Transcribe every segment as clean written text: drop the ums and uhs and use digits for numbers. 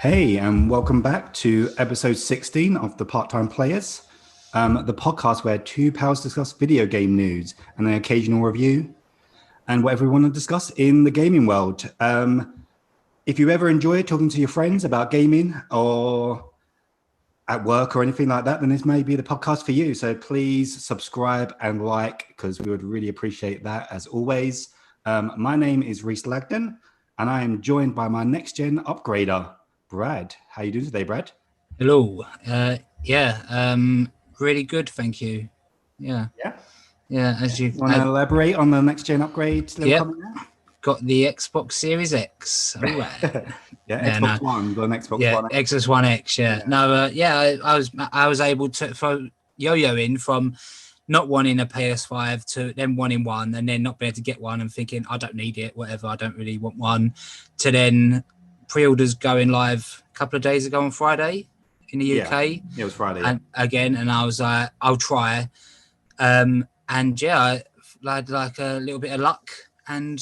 Hey, and welcome back to episode 16 of the Part-Time Players, the podcast where two pals discuss video game news and an occasional review and whatever we want to discuss in the gaming world. If you ever enjoy talking to your friends about gaming or at work or anything like that, then this may be the podcast for you. So please subscribe and like, because we would really appreciate that as always. My name is Reece and I am joined by my next-gen upgrader, Brad. How you doing today, Brad? Hello. Really good, thank you. Yeah. As you want to elaborate on the next-gen upgrade? Coming out? Got the Xbox Series X. All right. Xbox One. Got an Xbox One. Yeah, Xbox One X. I was able to throw yo-yoing from not wanting a PS5 to then wanting one, and then not being able to get one and thinking I don't need it, whatever. I don't really want one. To then pre-orders going live a couple of days ago on Friday in the UK. Yeah, it was Friday. And I was like, I'll try. I had like a little bit of luck and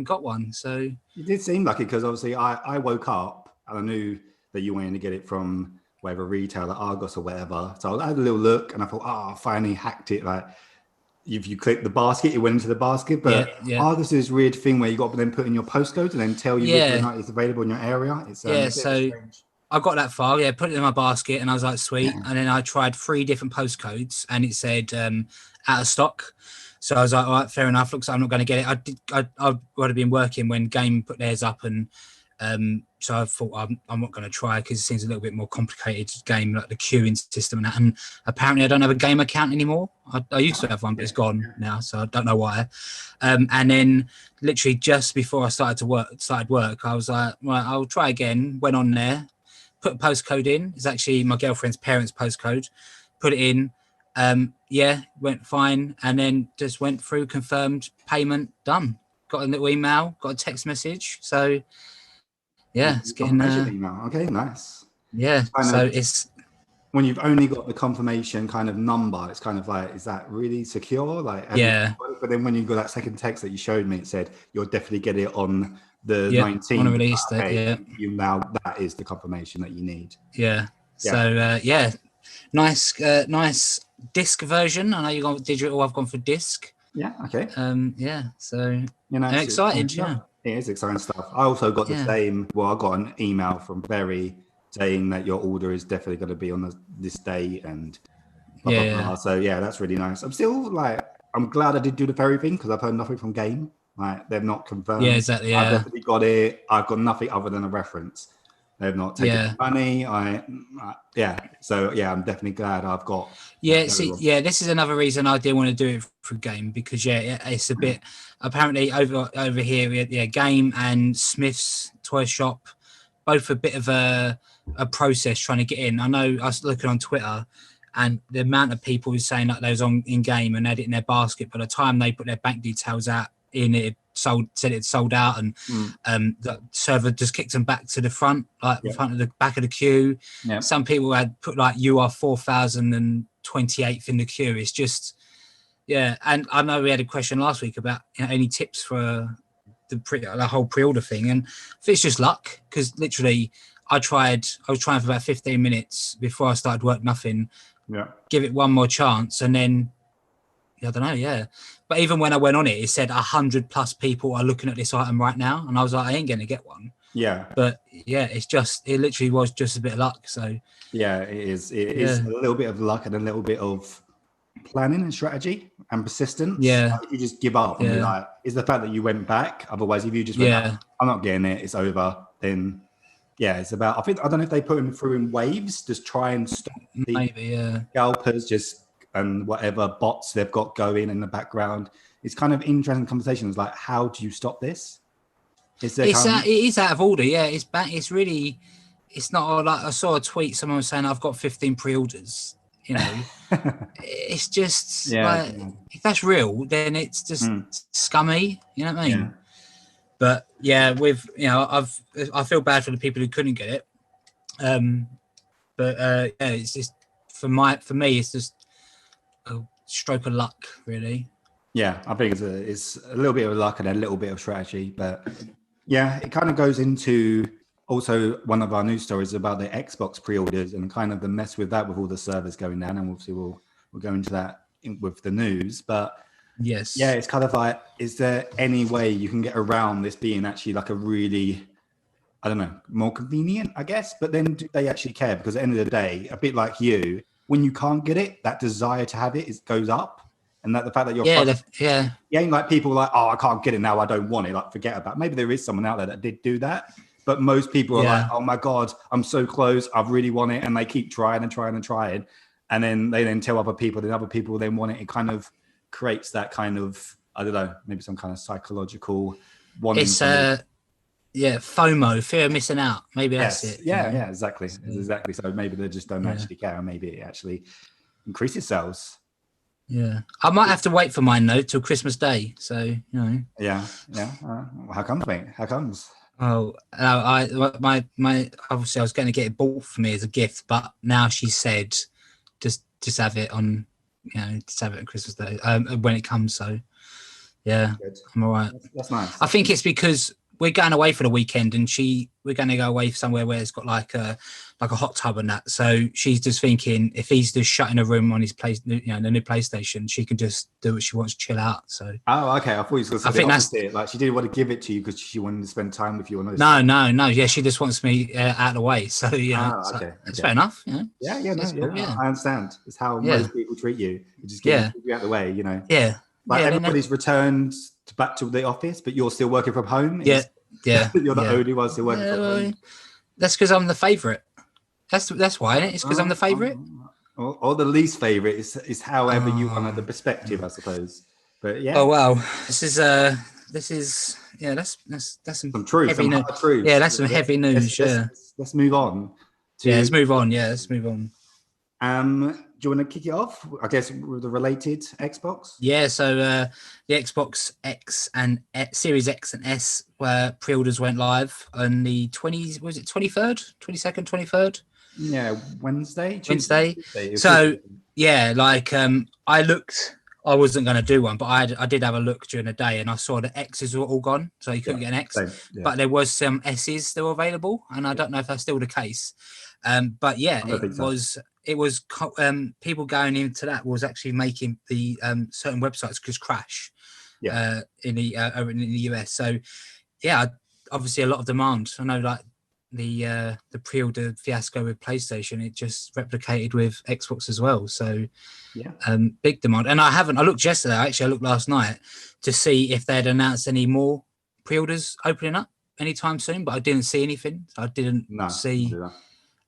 got one. So it did seem lucky because obviously I woke up and I knew that you wanted to get it from whatever retailer, Argos or whatever. So I had a little look and I thought, I finally hacked it. Like if you click the basket, it went into the basket. But Argos is this weird thing where you got to then put in your postcode and then tell you whether or not it's available in your area. It's so strange. I got that far, put it in my basket and I was like, sweet. Yeah. And then I tried 3 different postcodes and it said out of stock. So I was like, all right, fair enough. Looks like I'm not going to get it. I would have been working when Game put theirs up, and so I thought I'm not going to try because it seems a little bit more complicated game, like the queuing system and that. And apparently I don't have a Game account anymore. I used to have one, but it's gone now, so I don't know why. And then literally just before I started work, I was like, right, I'll try again. Went on there, put a postcode in. It's actually my girlfriend's parents' postcode. Put it in. Went fine, and then just went through, confirmed, payment, done. Got a little email, got a text message. So it's getting email. Okay, nice. It's when you've only got the confirmation kind of number, it's kind of like, is that really secure? Like, but then when you got that second text that you showed me, it said you'll definitely get it on the 19th. On a release date, you now that is the confirmation that you need. So nice disc version. I know you got digital. I've gone for disc. Yeah. Okay. So I'm excited. It is exciting stuff. I also got the same. Well, I got an email from Berry saying that your order is definitely going to be on this day and blah, blah, blah. So that's really nice. I'm still I'm glad I did do the ferry thing because I've heard nothing from Game. Like they've not confirmed. Yeah, exactly. I definitely got it. I've got nothing other than a reference. They've not taken money. So I'm definitely glad I've got. This is another reason I didn't want to do it through Game because it's a bit. Apparently over here we had Game and Smith's Toy Shop, both a bit of a process trying to get in. I know I was looking on Twitter, and the amount of people who saying that they was in Game and had it in their basket. By the time they put their bank details out in it, said it sold out, and the server just kicked them back to the front, front of the back of the queue. Some people had put you are 4,028th in the queue. It's just and I know we had a question last week about any tips for the whole pre-order thing, and if it's just luck, because literally I was trying for about 15 minutes before I started work, nothing. Give it one more chance, and then I don't know, but even when I went on it, it said 100+ people are looking at this item right now, and I was like, I ain't going to get one. But it literally was just a bit of luck. So it is a little bit of luck and a little bit of planning and strategy and persistence. If you just give up and be like, is the fact that you went back. Otherwise, if you just went, I'm not getting it, it's over, then it's about, I don't know if they put them through in waves, just try and stop the scalpers and whatever bots they've got going in the background. It's kind of interesting conversations like, how do you stop this? It is out of order. It's back. It's really, it's not like I saw a tweet, someone was saying I've got 15 pre-orders, it's just if that's real, then it's just scummy, you know what I mean? But I feel bad for the people who couldn't get it. It's just for me, it's just a stroke of luck, really. I think it's a little bit of luck and a little bit of strategy, but it kind of goes into also one of our news stories about the Xbox pre-orders and kind of the mess with that, with all the servers going down, and obviously we'll go into that with the news. But yeah, Yes. it's kind of like, is there any way you can get around this being actually like a really, I don't know, more convenient, I guess? But then do they actually care? Because at the end of the day, a bit like you, when you can't get it, that desire to have it goes up. And that the fact that you're frustrated, it ain't like people like, oh, I can't get it now, I don't want it. Like, forget about it. Maybe there is someone out there that did do that. But most people are like, oh my God, I'm so close, I really want it. And they keep trying and trying and trying. And then they then tell other people, then other people then want it. It kind of creates that kind of, I don't know, maybe some kind of psychological wanting. It's FOMO, fear of missing out. Maybe that's it. Yeah, exactly. Exactly. So maybe they just don't actually care, and maybe it actually increases sales. Yeah, I might have to wait for mine though till Christmas Day. So you know. Yeah. How comes, mate? How comes? Oh, my obviously I was going to get it bought for me as a gift, but now she said just have it on, just have it on Christmas Day when it comes. So yeah, good. I'm all right. That's nice. I think it's because we're going away for the weekend, and we're going to go away somewhere where it's got like a hot tub and that. So she's just thinking if he's just shut in a room on his place, the new PlayStation, she can just do what she wants, chill out. So okay, I thought you were going to say the opposite. Like she didn't want to give it to you because she wanted to spend time with you on those. No. Yeah, she just wants me out of the way. So okay. It's fair enough. Yeah. I understand. It's how most people treat you. You just get you out of the way. Yeah. Like everybody's returned back to the office, but you're still working from home. Yeah. You're the only one still working from home. That's because I'm the favourite. That's why, isn't it? It's because I'm the favourite. Or the least favourite is however you want the perspective, I suppose. But yeah. Oh wow, this is that's some truth. Heavy news. Yeah, that's some heavy news. Let's move on. Let's move on. Do you want to kick it off? I guess with the related Xbox. Yeah. So the Xbox X and Series X and S pre-orders went live on the 23rd, 22nd, 23rd. Yeah, Wednesday. Tuesday. So yeah, like I looked. I wasn't going to do one, but I did have a look during the day, and I saw the X's were all gone, so you couldn't get an X. But there was some S's still available, and I don't know if that's still the case. But yeah, it was people going into that was actually making the certain websites just crash. In the US. So yeah, obviously a lot of demand. I know, like the pre-order fiasco with PlayStation, it just replicated with Xbox as well. So big demand. And I looked yesterday, actually I looked last night to see if they'd announced any more pre-orders opening up anytime soon, but I didn't see anything. I didn't see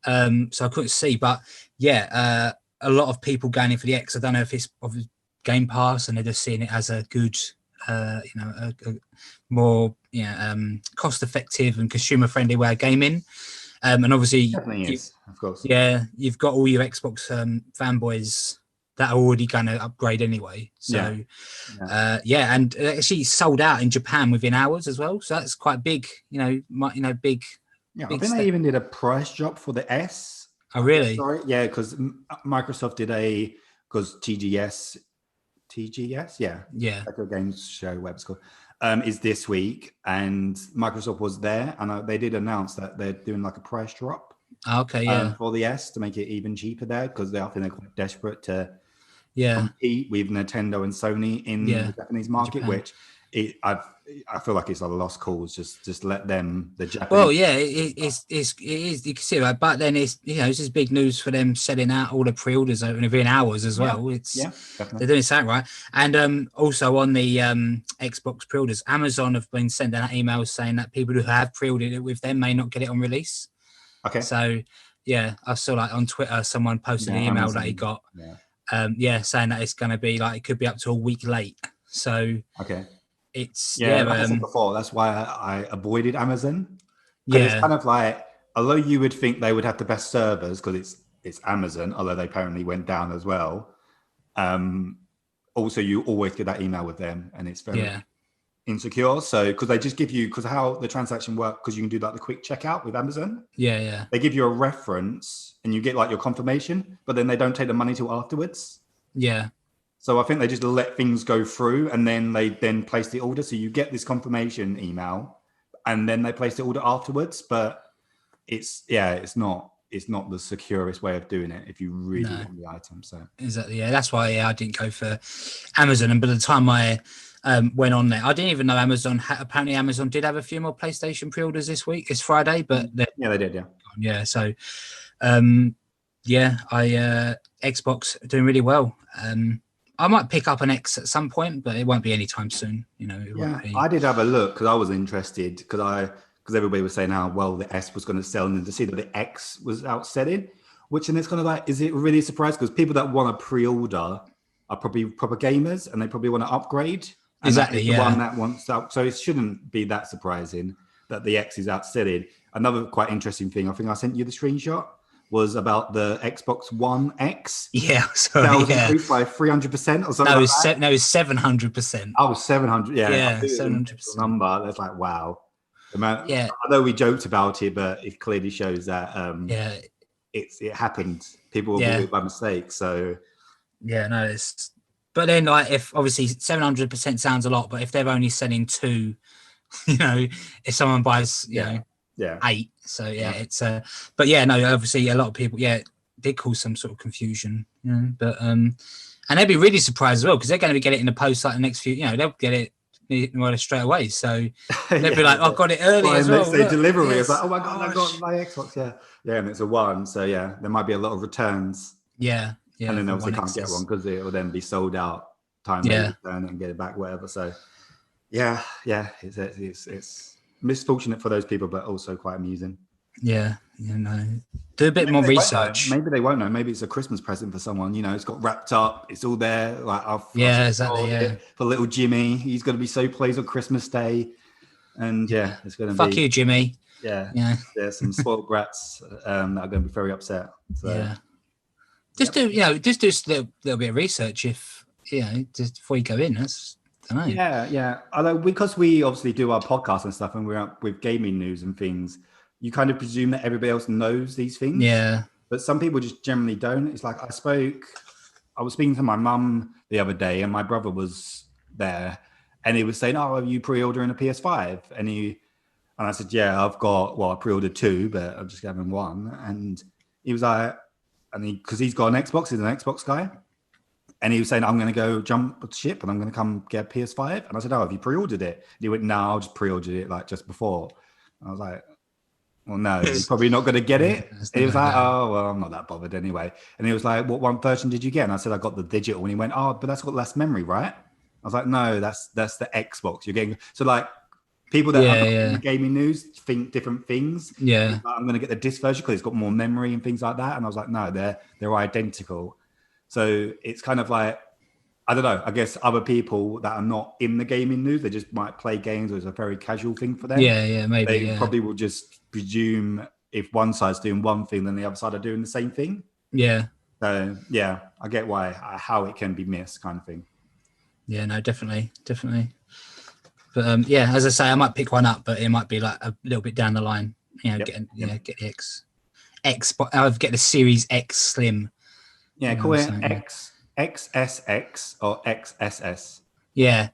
so I couldn't see. But yeah, a lot of people going in for the X. I don't know if it's of Game Pass and they're just seeing it as a good a more cost-effective and consumer-friendly way of gaming, and obviously, of course, you've got all your Xbox fanboys that are already going to upgrade anyway. So, and actually sold out in Japan within hours as well. So that's quite big. Big. Yeah, I think they even did a price drop for the S. Oh, really? Sorry, yeah, because Microsoft did because TGS, Tokyo Games Show, whatever it's called, is this week, and Microsoft was there, and they did announce that they're doing like a price drop. Okay, for the S to make it even cheaper there, because I think they're quite desperate to compete with Nintendo and Sony in the Japanese market, which I feel like it's a lost cause. Just let them, the Japanese. Well, yeah, it is. You can see that, but then it's just big news for them selling out all the pre-orders within hours as well. They're doing something right. And also on the Xbox pre-orders, Amazon have been sending out emails saying that people who have pre-ordered it with them may not get it on release. Okay. So yeah, I saw like on Twitter someone posted an email Amazon, that he got. Saying that it's going to be like it could be up to a week late. So okay. It's like I said before, that's why I avoided Amazon. It's kind of like, although you would think they would have the best servers because it's Amazon, although they apparently went down as well. Also, you always get that email with them, and it's very insecure. So because they just give you, because how the transaction works, because you can do like the quick checkout with Amazon. They give you a reference, and you get like your confirmation, but then they don't take the money till afterwards. So I think they just let things go through, and then they place the order. So you get this confirmation email, and then they place the order afterwards. But it's not the securest way of doing it if you really want the item. So exactly, that's why I didn't go for Amazon. And by the time I went on there, I didn't even know Amazon. Apparently, Amazon did have a few more PlayStation pre-orders this week. It's Friday, but they did, yeah. So, Xbox doing really well. I might pick up an X at some point, but it won't be anytime soon. I did have a look because I was interested because everybody was saying how well the S was going to sell, and then to see that the X was outselling, which and it's kind of like, is it really a surprise? Because people that want to pre-order are probably proper gamers and they probably want to upgrade. And exactly, the one that wants out, so it shouldn't be that surprising that the X is outselling. Another quite interesting thing, I think I sent you the screenshot, was about the Xbox One X. Yeah, increased by 300% or something. No, it's 700%. Oh, 700. Yeah, 700%. Number. That's like, wow. I know we joked about it, but it clearly shows that it happened. People will do it by mistake. So but then like, if obviously 700% sounds a lot, but if they're only selling 2, if someone buys 8, so it's but obviously a lot of people did cause some sort of confusion, but and they'd be really surprised as well because they're going to get it in the post like the next few, they'll get it straight away, so they'll be like, I got it early as well. Next day delivery, it's like, oh my god, I got my Xbox, and it's a 1, so there might be a lot of returns, and then obviously can't get one because it will then be sold out time to return and get it back, whatever. So it's misfortunate for those people, but also quite amusing. Do a bit more research. Maybe they won't know. Maybe it's a Christmas present for someone. It's got wrapped up. It's all there. Like exactly. For little Jimmy, he's going to be so pleased on Christmas Day, and it's going to fuck you, Jimmy. There's some spoiled brats that are going to be very upset. So just do a little bit of research if just before you go in. I don't know. Although because we obviously do our podcast and stuff, and we're up with gaming news and things, you kind of presume that everybody else knows these things. But some people just generally don't. It's like I was speaking to my mum the other day, and my brother was there, and he was saying, "Oh, are you pre-ordering a PS5?" And I said, "Yeah, I pre-ordered 2, but I'm just having 1." And he was like, because he's got an Xbox, he's an Xbox guy. And he was saying, I'm going to go jump ship and I'm going to come get a PS5. And I said, oh, have you pre-ordered it? And he went, no, I just pre-ordered it like just before. And I was like, well, no, you're probably not going to get it. And he was like, oh, well, I'm not that bothered anyway. And he was like, what one version did you get? And I said, I got the digital. And he went, oh, but that's got less memory, right? I was like, no, that's the Xbox you're getting. So like people that are in the gaming news think different things. Yeah. I'm going to get the disc version because it's got more memory and things like that. And I was like, no, they're identical. So it's kind of like, I don't know, I guess other people that are not in the gaming news, they just might play games, or it's a very casual thing for them. Maybe. They probably will just presume if one side's doing one thing, then the other side are doing the same thing. So, I get how it can be missed kind of thing. Yeah, no, definitely. But as I say, I might pick one up, but it might be like a little bit down the line. Get the X, but I'll get the Series X Slim. Yeah, call it XSX or XSS. Yeah,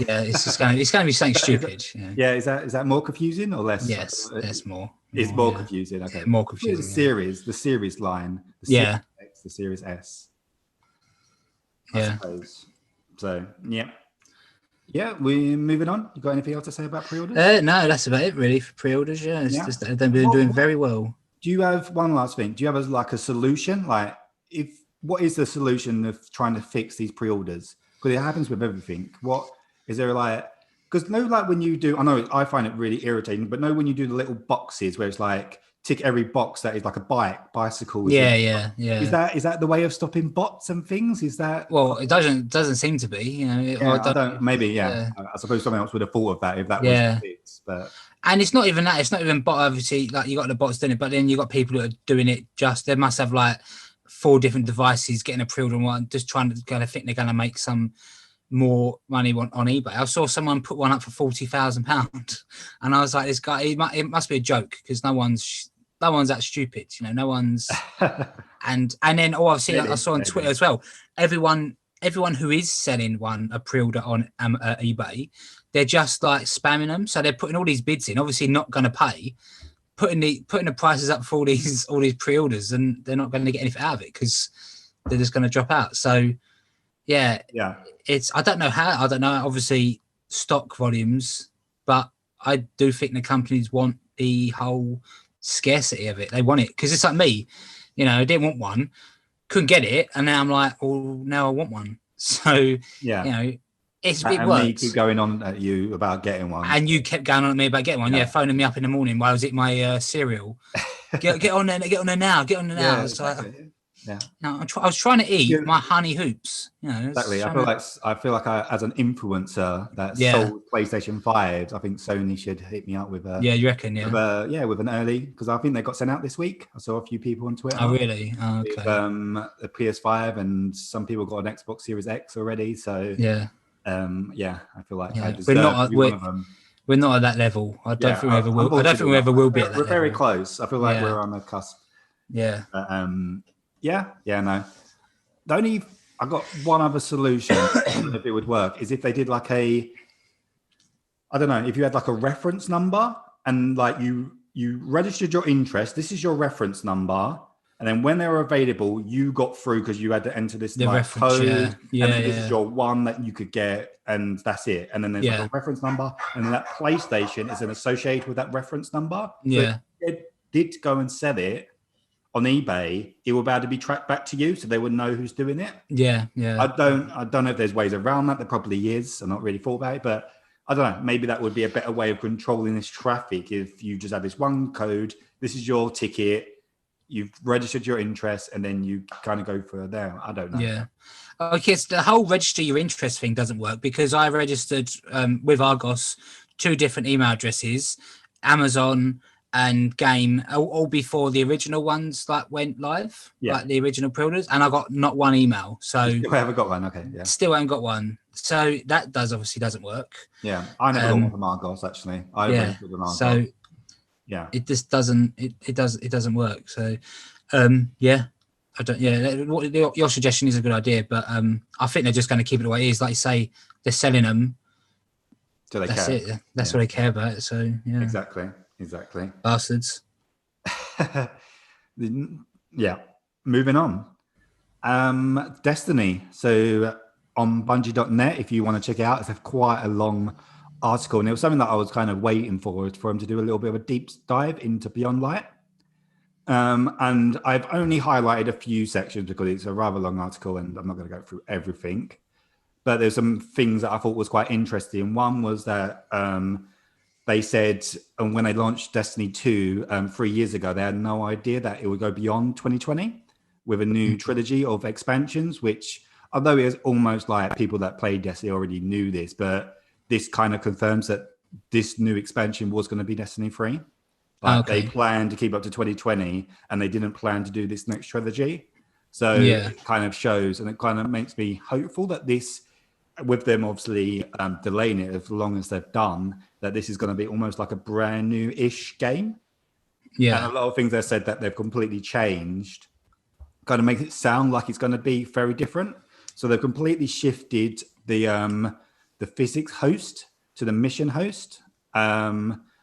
it's just going to be something stupid. Is that more confusing or less? Yes, that's more. It's more confusing. Okay, more confusing. The series line. The Series X, the Series S. I suppose. So we're moving on. You got anything else to say about pre-orders? No, that's about it really for pre-orders. It's just they've been doing very well. Do you have one last thing? Do you have a solution? Like, what is the solution of trying to fix these pre-orders? Because it happens with everything. What is there because when you do, I know I find it really irritating, but when you do the little boxes where it's like tick every box that is like a bicycle. Yeah. Is that the way of stopping bots and things? Is that? Well, it doesn't seem to be. I don't. Maybe. I suppose someone else would have thought of that if that was the fix, but. And it's not even that. It's not even bot. Obviously, like you got the bots doing it, but then you got people that are doing it. They must have like 4 different devices getting a pre-order on one, just trying to kind of think they're going to make some more money on eBay. I saw someone put one up for £40,000, and I was like, this guy, it must be a joke because no one's that stupid, no one's. and then obviously I saw on Twitter as well. Everyone who is selling a pre-order on eBay, they're just like spamming them. So they're putting all these bids in, obviously not going to pay, putting the prices up for all these pre-orders, and they're not going to get anything out of it because they're just going to drop out. So yeah, it's I don't know. Obviously, stock volumes, but I do think the companies want the whole scarcity of it. They want it because it's like me, I didn't want one, couldn't get it, and now I'm like, well, now I want one. So it and works. me keep going on at you about getting one, and you kept going on at me about getting one. Yeah, phoning me up in the morning while I was eating my cereal. Get on there now. Yeah, so exactly. I was trying to eat my honey hoops. Exactly. I feel like as an influencer that sold PlayStation 5s, I think Sony should hit me up with a you reckon? with an early, because I think they got sent out this week. I saw a few people on Twitter. Oh really? Oh, okay. With the PS5, and some people got an Xbox Series X already. So I feel like I deserve to be one of them. We're not at that level. I don't think we ever will. I don't think we ever will be at that level. We're very close. I feel like we're on the cusp. Yeah. No. I got one other solution if it would work, is if they did like I don't know, if you had like a reference number and like you registered your interest, this is your reference number, and then when they were available, you got through because you had to enter this code, and then this is your one that you could get, and that's it. And then there's like a reference number, and then that PlayStation is associated with that reference number. Yeah. So if they did go and sell it on eBay, it will be able to be tracked back to you, so they would know who's doing it. Yeah. I don't know if there's ways around that. There probably is. I'm not really thought about it, but I don't know. Maybe that would be a better way of controlling this traffic if you just have this one code. This is your ticket. You've registered your interest, and then you kind of go for there. I don't know. Yeah. Okay, so the whole register your interest thing doesn't work because I registered with Argos 2 different email addresses, Amazon and Game, all before the original ones went live, like the original pre-orders, and I got not one email. So you still haven't got one. Okay, yeah. Still haven't got one. So that obviously doesn't work. Yeah, I never got one from Argos actually. I registered with Argos. So it just doesn't. It doesn't work. So I don't. Yeah, your suggestion is a good idea, but I think they're just going to keep it the way it is. Like you say, they're selling them. Do they That's care? it. That's what they care about. So yeah. Exactly. Bastards. Moving on. Destiny. So on Bungie.net, if you want to check it out, it's quite a long article, and it was something that I was kind of waiting for him to do a little bit of a deep dive into Beyond Light. And I've only highlighted a few sections because it's a rather long article, and I'm not going to go through everything. But there's some things that I thought was quite interesting. One was that they said, and when they launched Destiny 2 3 years ago, they had no idea that it would go beyond 2020 with a new trilogy of expansions, which, although it is almost like people that played Destiny already knew this, but this kind of confirms that this new expansion was going to be Destiny 3. They planned to keep up to 2020, and they didn't plan to do this next trilogy. So it kind of shows, and it kind of makes me hopeful that this, with them obviously delaying it as long as they've done, that this is going to be almost like a brand new-ish game. Yeah. And a lot of things they said that they've completely changed kind of makes it sound like it's going to be very different. So they've completely shifted the physics host to the mission host.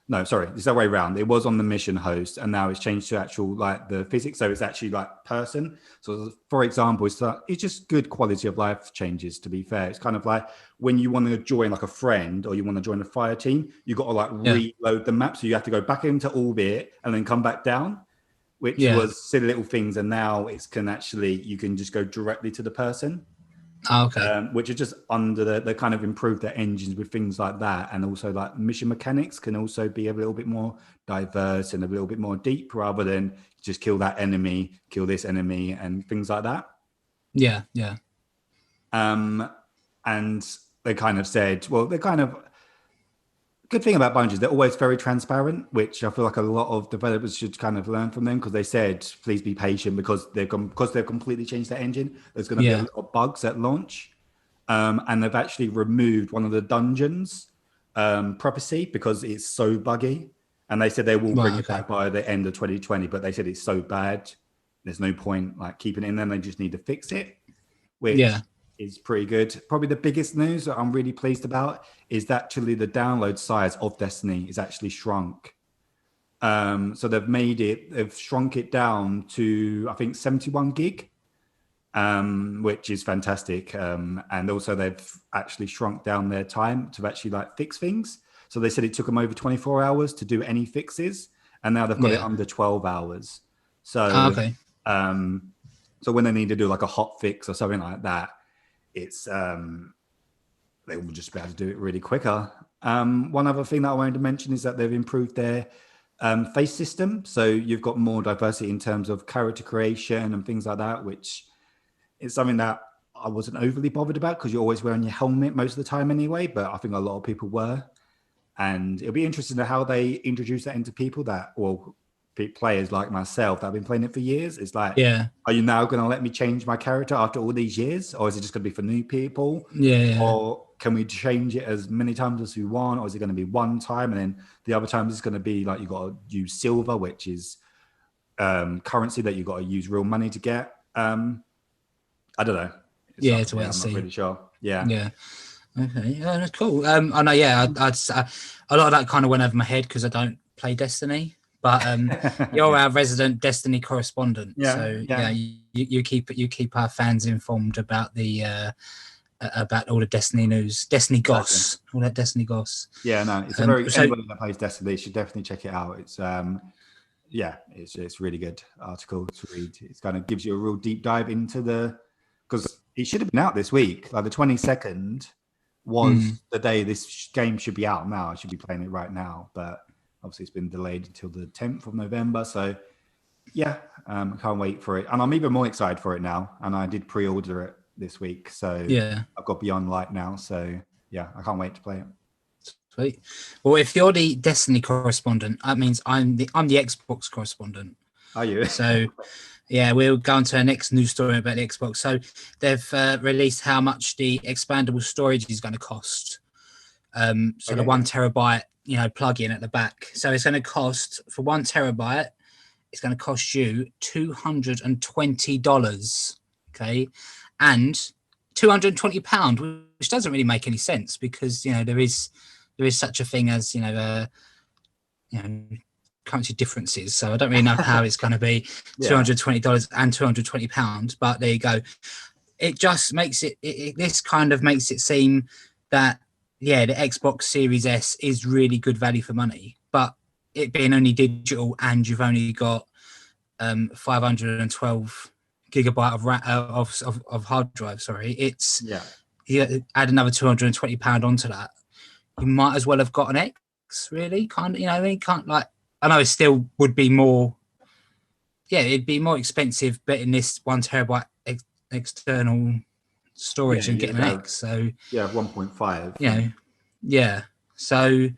No, sorry, it's that way around. It was on the mission host, and now it's changed to actual the physics. So it's actually person. So for example, it's just good quality of life changes. To be fair, it's kind of like when you want to join a friend or you want to join a fire team, you got to reload the map. So you have to go back into orbit and then come back down, which was silly little things. And now you can just go directly to the person. Oh, okay. Which is just under they kind of improved their engines with things like that, and also mission mechanics can also be a little bit more diverse and a little bit more deep, rather than just kill that enemy, kill this enemy, and things like that. Yeah. And they kind of said, good thing about Bungie is they're always very transparent, which I feel like a lot of developers should kind of learn from them, because they said, please be patient because they've completely changed their engine. There's going to be a lot of bugs at launch. And they've actually removed one of the dungeons, prophecy, because it's so buggy. And they said they will bring it back by the end of 2020, but they said it's so bad, there's no point keeping it in there. They just need to fix it, which is pretty good. Probably the biggest news that I'm really pleased about is that actually the download size of Destiny is actually shrunk. So they've shrunk it down to, I think, 71 gig, which is fantastic. And also they've actually shrunk down their time to actually like fix things. So they said it took them over 24 hours to do any fixes, and now they've got it under 12 hours. So, Okay. So when they need to do like a hot fix or something like that, it's they will just be able to do it really quicker. One other thing that I wanted to mention is that they've improved their face system. So you've got more diversity in terms of character creation and things like that, which is something that I wasn't overly bothered about because you're always wearing your helmet most of the time anyway, but I think a lot of people were. And it'll be interesting to how they introduce that into people that, well, players like myself that have been playing it for years. It's like, are you now going to let me change my character after all these years? Or is it just going to be for new people? Or can we change it as many times as we want? Or is it going to be one time? And then the other time it's going to be like, you got to use silver, which is currency that you got to use real money to get. I don't know. It's I'm not really sure. Yeah. Okay. Yeah, that's cool. I know. Yeah, a lot of that kind of went over my head because I don't play Destiny. But you're our resident Destiny correspondent, so you keep our fans informed about the about all the Destiny news, Destiny goss, all that Destiny goss. Yeah, no, it's anybody that plays Destiny should definitely check it out. It's it's really good article to read. It kind of gives you a real deep dive into because it should have been out this week. Like the 22nd was the day this game should be out now. I should be playing it right now, but obviously it's been delayed until the 10th of November. So I can't wait for it. And I'm even more excited for it now. And I did pre-order it this week. So I've got Beyond Light now. So I can't wait to play it. Sweet. Well, if you're the Destiny correspondent, that means I'm the Xbox correspondent. Are you? So we'll go on to our next news story about the Xbox. So they've released how much the expandable storage is going to cost. The 1 terabyte plug-in at the back. So it's going to cost, for 1 terabyte, it's going to cost you $220, okay, and £220, which doesn't really make any sense because there is such a thing as currency differences. So I don't really know how it's going to be $220 and £220, but there you go. It just makes this kind of makes it seem that the Xbox Series S is really good value for money, but it being only digital and you've only got 512 gigabyte of hard drive. Sorry, it's you add another £220 onto that. You might as well have got an X. Really, kind of. You can't like. I know it still would be more. Yeah, it'd be more expensive betting this 1 terabyte external storage and getting an X. So 1.5. So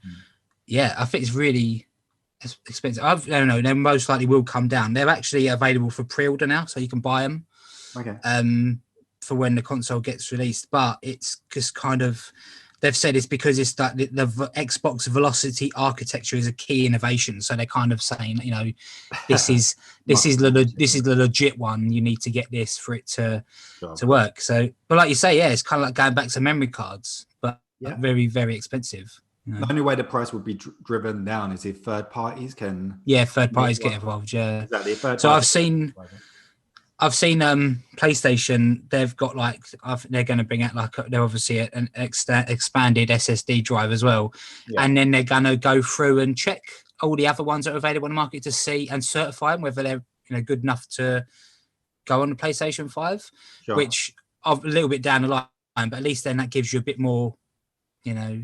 I think it's really expensive. I don't know. They most likely will come down. They're actually available for pre-order now, so you can buy them. Okay. For when the console gets released, but it's just kind of. They've said it's because it's that the Xbox Velocity architecture is a key innovation. So they're kind of saying, this is the legit one. You need to get this for it to work. So, but like you say, it's kind of like going back to memory cards, but very, very expensive. The only way the price would be driven down is if third parties can. Yeah, third parties get involved. Yeah. Exactly. So I've seen PlayStation. They've got they're going to bring out they're obviously an expanded SSD drive as well, and then they're going to go through and check all the other ones that are available on the market to see and certify them whether they're good enough to go on the PlayStation 5, which a little bit down the line, but at least then that gives you a bit more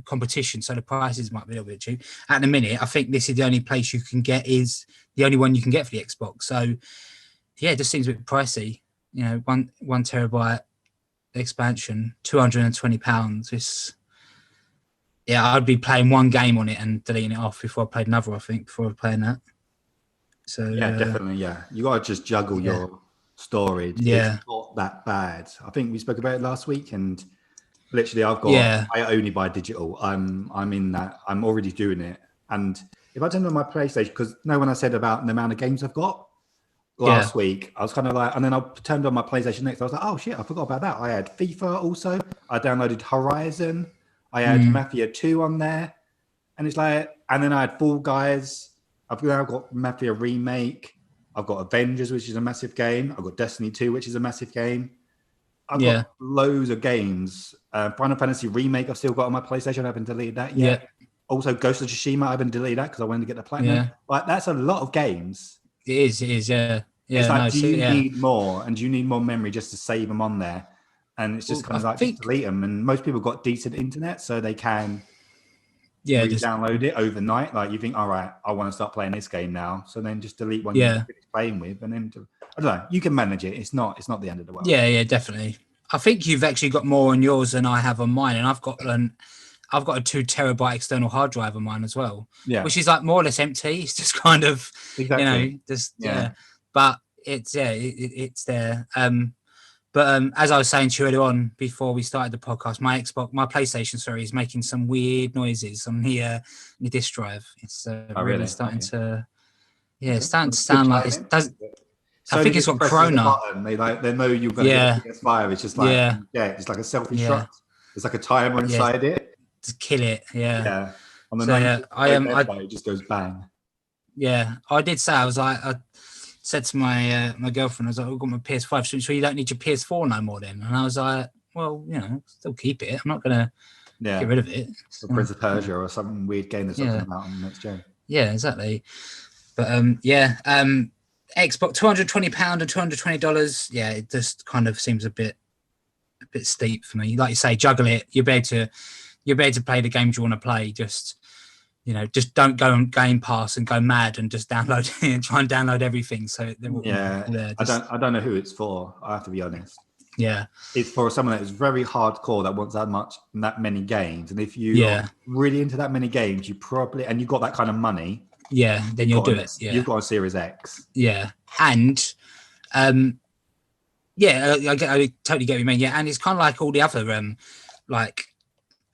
competition. So the prices might be a little bit cheap. At the minute, I think this is the only place you can get is the only one you can get for the Xbox. So. Yeah, it just seems a bit pricey. 1 terabyte expansion, £220. It's I'd be playing one game on it and deleting it off before I played another. I think before playing that. So definitely. You got to just juggle your storage. It's not that bad. I think we spoke about it last week, and literally, I only buy digital. I'm in that. I'm already doing it, and if I turn on my PlayStation, because when I said about the amount of games I've got. Last week, I was kind of like, and then I turned on my PlayStation Next. I was like, oh shit, I forgot about that. I had FIFA also. I downloaded Horizon. I had Mafia 2 on there. And it's like, and then I had Fall Guys. I've now got Mafia Remake. I've got Avengers, which is a massive game. I've got Destiny 2, which is a massive game. I've got loads of games. Final Fantasy Remake I've still got on my PlayStation. I haven't deleted that yet. Yeah. Also, Ghost of Tsushima, I haven't deleted that because I wanted to get the platinum. Yeah. Like, that's a lot of games. It is, yeah. It's like, do you need more? And do you need more memory just to save them on there? And it's just kind of like, just delete them. And most people got decent internet, so they can re-download it overnight. Like, you think, all right, I want to start playing this game now. So then just delete one you finish playing with. And then, I don't know, you can manage it. It's not the end of the world. Yeah, definitely. I think you've actually got more on yours than I have on mine. And I've got a 2 terabyte external hard drive on mine as well, which is like more or less empty. It's just kind of, but it's there. But as I was saying to you earlier on before we started the podcast, my PlayStation, is making some weird noises on the disk drive. It's really starting to, it's starting to sound like it does. I think it's got Corona. They know you're going to get a PS5. It's just like it's like a selfie shot. It's like a timer inside it. To kill it, yeah. On the it just goes bang. Yeah, I did say I said to my my girlfriend, I was like, I've got my PS5, so you don't need your PS4 no more then. And I was like, well, still keep it. I'm not gonna get rid of it. So, Prince of Persia or some weird game that's coming out on the next gen. Yeah, exactly. But Xbox £220 and $220. Yeah, it just kind of seems a bit steep for me. Like you say, juggle it. You're able to play the games you want to play. Just don't go on Game Pass and go mad and just download and try and download everything. So I don't know who it's for. I have to be honest. Yeah, it's for someone that is very hardcore that wants that many games. And if you are really into that many games, you probably and you've got that kind of money. Yeah, then you'll do it. Yeah, you've got a Series X. Yeah, and I totally get what you mean. Yeah, and it's kind of like all the other like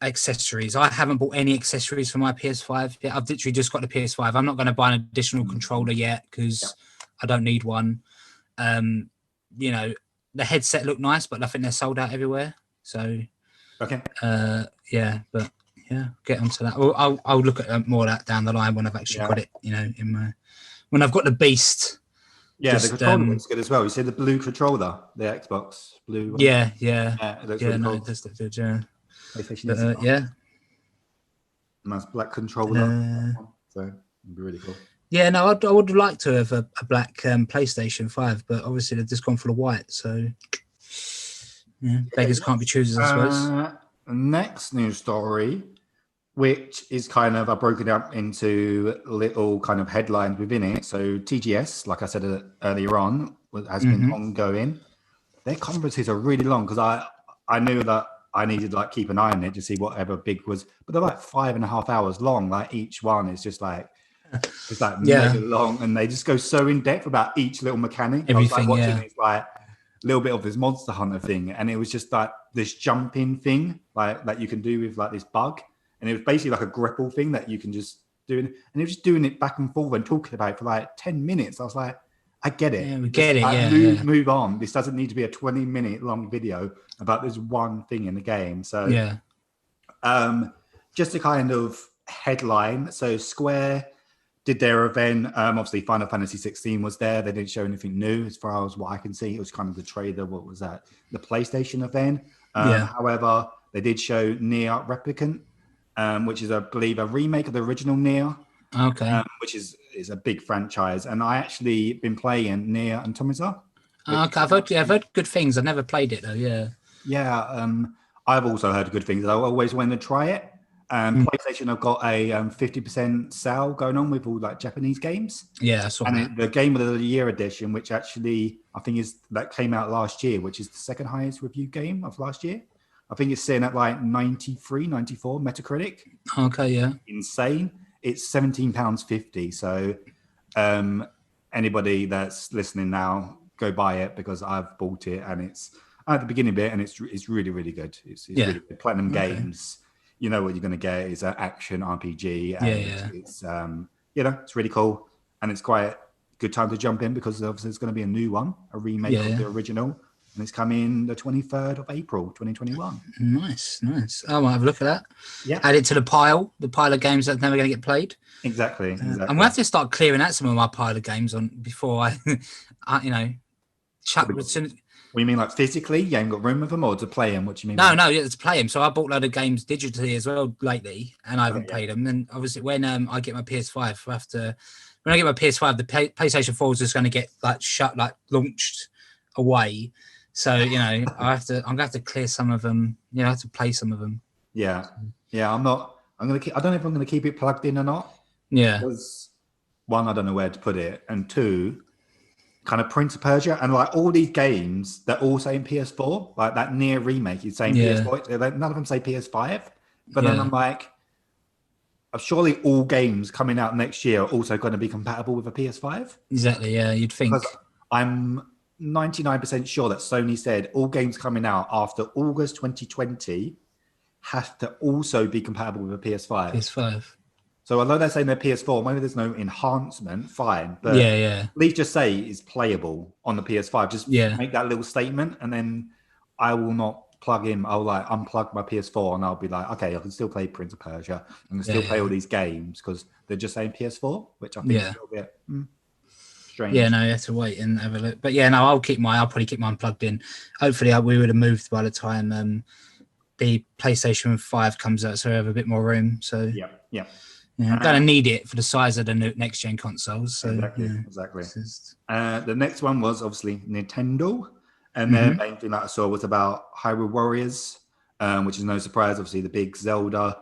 accessories. I haven't bought any accessories for my PS5 yet. I've literally just got the PS5. I'm not going to buy an additional controller yet because I don't need one. The headset looked nice, but I think they're sold out everywhere. So okay. Get onto that. I'll look at more of that down the line when I've actually got it. When I've got the beast. Yeah, the controller looks good as well. You see the blue controller, the Xbox blue one? Yeah. It looks really cool. It does look good, yeah. PlayStation nice black controller. So it'd be really cool. Yeah, no, I would like to have a black PlayStation 5, but obviously they've just gone for the white. So beggars can't be choosers, I suppose. Next news story, which is kind of, I broke it up into little kind of headlines within it. So TGS, like I said earlier on, has been ongoing. Their conferences are really long because I knew that I needed to like keep an eye on it to see whatever big was, but they're like 5.5 hours long. Like each one is just like, it's like mega long, and they just go so in depth about each little mechanic. Everything, I was like watching this like little bit of this Monster Hunter thing, and it was just like this jumping thing like that you can do with like this bug, and it was basically like a grapple thing that you can just do, and it was just doing it back and forth and talking about it for like 10 minutes. I was like, I get it. Yeah, we get it. Move on. This doesn't need to be a 20-minute long video about this one thing in the game. So just a kind of headline. So Square did their event. Obviously, Final Fantasy 16 was there. They didn't show anything new as far as what I can see. It was kind of the trailer. What was that? The PlayStation event. However, they did show Nier Replicant, which is, I believe, a remake of the original Nier. Okay. Which is a big franchise. And I actually been playing Nier Automata. Okay, I've heard good things. I've never played it, though, yeah. Yeah, I've also heard good things. I always wanted to try it. PlayStation have got a 50% sale going on with all like Japanese games. Yeah, I saw that. The Game of the Year edition, which actually I think that came out last year, which is the second highest reviewed game of last year. I think it's sitting at like 93, 94 Metacritic. Okay, yeah. Insane. It's £17.50. So anybody that's listening now, go buy it because I've bought it and it's at the beginning bit and it's really, really good. It's really good. Platinum Games. You know what you're going to get is an action RPG. And it's it's really cool. And it's quite a good time to jump in because obviously there's going to be a new one, a remake of the original. and it's coming the 23rd of April, 2021. Nice. I might have a look at that. Yeah, Add it to the pile of games that's never going to get played. exactly. I'm going to have to start clearing out some of my pile of games on before What do you mean, like physically? You ain't got room with them, or to play them? What do you mean? No, yeah, to play them. So I bought a load of games digitally as well lately, and I haven't played them. And obviously, when I get my PS5, when I get my PS5, the PlayStation 4 is just going to get launched away. So I'm gonna have to clear some of them. I have to play some of them. Yeah. I'm not. I don't know if I'm gonna keep it plugged in or not. Yeah. Because one, I don't know where to put it, and two, kind of Prince of Persia and like all these games that all say in PS4, like that Near remake is saying PS4. None of them say PS5. But then I'm like, surely all games coming out next year are also going to be compatible with a PS5. Exactly. Yeah, you'd think. Because I'm 99% sure that Sony said all games coming out after August 2020 have to also be compatible with a PS5. So although they're saying they're PS4, maybe there's no enhancement, fine. But at least just say it's playable on the PS5. Just make that little statement, and then I will not plug in. I'll unplug my PS4, and I'll be like, okay, I can still play Prince of Persia. I can still play all these games because they're just saying PS4, which I think is a little bit strange. Yeah, no, you have to wait and have a look. But I'll probably keep mine plugged in. Hopefully, we would have moved by the time the PlayStation 5 comes out, so we have a bit more room. So yeah. I'm going to need it for the size of the new next-gen consoles. So, exactly. The next one was obviously Nintendo. And their main thing that I saw was about Hyrule Warriors, which is no surprise. Obviously, the big Zelda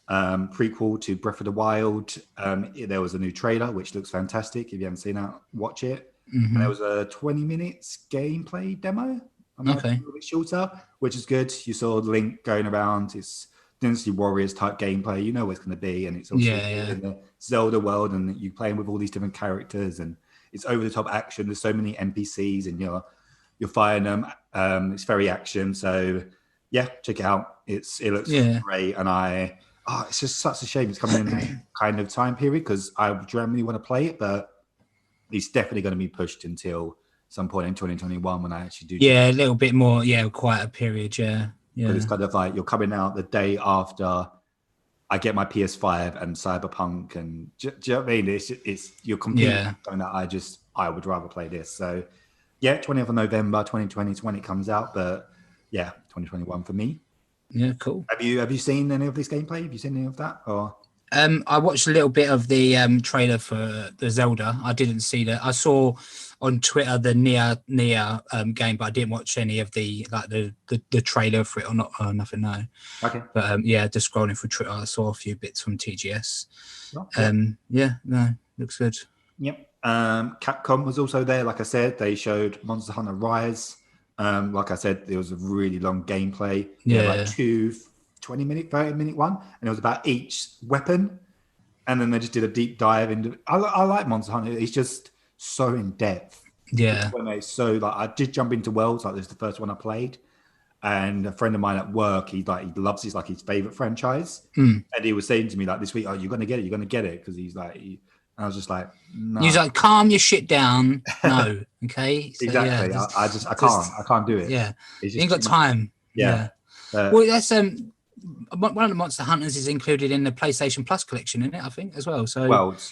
prequel to Breath of the Wild. There was a new trailer, which looks fantastic. If you haven't seen that, watch it. And there was a 20 minutes gameplay demo. A little bit shorter, which is good. You saw Link going around. It's Dynasty Warriors type gameplay. You know what it's going to be, and it's also in the Zelda world, and you're playing with all these different characters, and it's over the top action. There's so many NPCs, and you're firing them. It's very action. So check it out. It looks great, and it's just such a shame it's coming in that kind of time period because I generally want to play it, but it's definitely going to be pushed until some point in 2021 when I actually do. A little bit more. Quite a period. But it's kind of like you're coming out the day after I get my PS5 and Cyberpunk, and do you know what I mean? It's you're completely something that I would rather play this. So 20th of November 2020 when it comes out, but 2021 for me. Yeah, cool. Have you seen any of this gameplay? Have you seen any of that? Or I watched a little bit of the trailer for the Zelda. I didn't see that. I saw on Twitter the Nier game, but I didn't watch any of the trailer for it or not. Nothing. No. Okay. But just scrolling through Twitter, I saw a few bits from TGS. Looks good. Yep. Capcom was also there. Like I said, they showed Monster Hunter Rise. Like I said, there was a really long gameplay. Like 20-minute, 30-minute one, and it was about each weapon. And then they just did a deep dive into. I like Monster Hunter. It's just so in depth. Yeah. When they I did jump into Worlds. Like this is the first one I played, and a friend of mine at work, he loves his favorite franchise, and he was saying to me this week, "Oh, you're gonna get it," because he's like. I was just like, no. He's like, calm your shit down. No, okay. So, exactly. I can't do it. Yeah, you ain't got time. Yeah. Well, that's one of the Monster Hunters is included in the PlayStation Plus collection, isn't it? I think as well. So Worlds,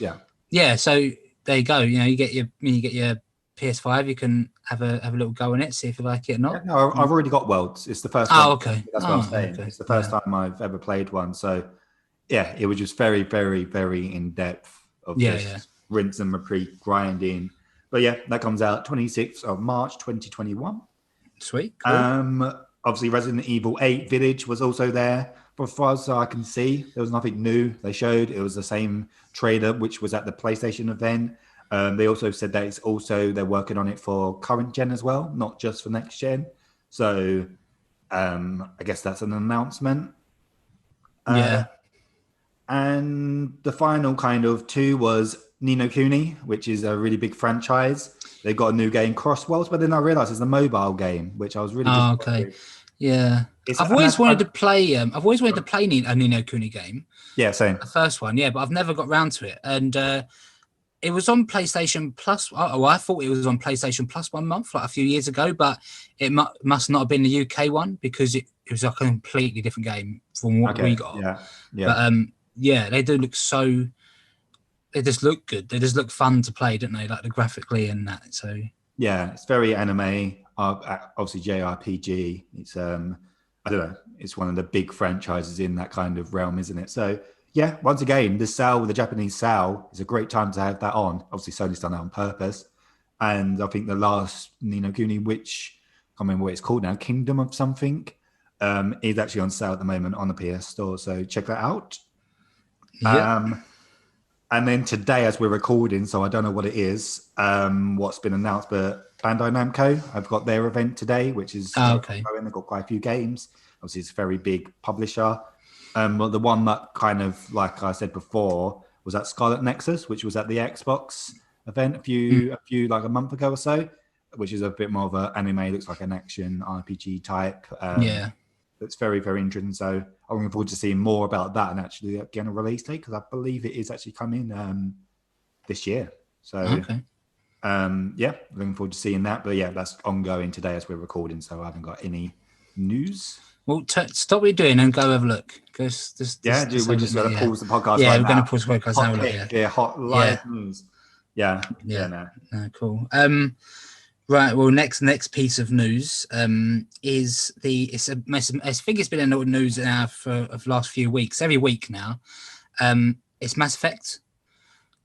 yeah. So there you go. You get your PS5. You can have a little go on it, see if you like it or not. Yeah, no, I've already got Worlds. It's the first one. Oh, okay. That's what I'm saying. Okay. It's the first time I've ever played one. So it was just very, very, very in depth. Of rinse and repeat grinding. But that comes out 26th of March 2021. Sweet. Cool. Obviously Resident Evil 8 Village was also there. But as far as I can see, there was nothing new they showed. It was the same trailer which was at the PlayStation event. They also said that they're working on it for current gen as well, not just for next gen. So I guess that's an announcement. And the final kind of two was Ni no Kuni, which is a really big franchise. They've got a new game, Cross Worlds, but then I realized it's a mobile game, which I was really disappointed with. Yeah. I've always wanted to play a Ni no Kuni game. Yeah, same. The first one, but I've never got round to it. And It was on PlayStation Plus. Oh, I thought it was on PlayStation Plus 1 month, like a few years ago, but it must not have been the UK one because it was a completely different game from what we got. Yeah. But yeah, they do look so. They just look good. They just look fun to play, don't they? Like the graphically and that. So yeah, it's very anime. Obviously JRPG. It's I don't know. It's one of the big franchises in that kind of realm, isn't it? So yeah, once again, the sale, the Japanese sale, is a great time to have that on. Obviously, Sony's done that on purpose. And I think the last Ni no Kuni, which I can't remember what it's called now, Kingdom of something, is actually on sale at the moment on the PS Store. So check that out. yeah. And then today, as we're recording, so I don't know what it is, what's been announced, but Bandai Namco have got their event today, which is Okay. They've got quite a few games. Obviously, it's a very big publisher. But the one that kind of, like I said before, was at Scarlet Nexus, which was at the Xbox event a few like a month ago or so, which is a bit more of an anime, looks like an action RPG type. Yeah. That's very, very interesting. So I'm looking forward to seeing more about that and actually getting a release date because I believe it is actually coming this year. So Okay. yeah, looking forward to seeing that. But yeah, that's ongoing today as we're recording, so I haven't got any news. Well, stop what you're doing and go have a look. We're just going to pause the podcast. Yeah, right we're now. going to pause the podcast. Hot Have a look, pick, hot live news. Yeah. No, cool. Right. Well, next piece of news is I think it's been in the news now for the last few weeks. Every week now, it's Mass Effect.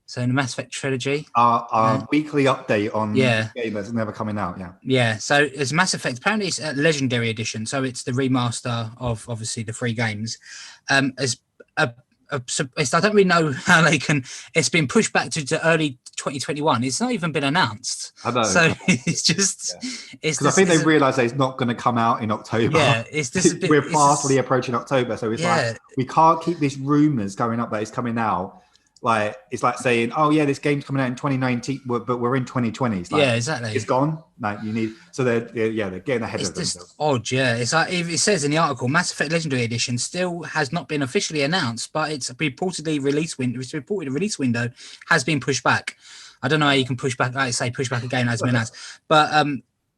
So the Mass Effect trilogy. Our weekly update on the game that's never coming out. Yeah. Yeah. So it's Mass Effect. Apparently, it's a Legendary Edition. So it's the remaster of obviously the 3 games. As I don't really know how they can. It's been pushed back to early 2021. It's not even been announced. I know. So it's just. Because I think they realise that it's not going to come out in October. Yeah, it's just. We're fastly approaching October, so it's like we can't keep these rumours going up that it's coming out. Like it's like saying, "Oh yeah, this game's coming out in 2019, but we're in 2020." It's like, yeah, exactly. It's gone. Like you need. So they're getting ahead of themselves. It's odd, yeah. It's like it says in the article, Mass Effect Legendary Edition still has not been officially announced, but it's reportedly release window. It's reported a release window has been pushed back. I don't know how you can push back, like I say, push back a game has been announced, but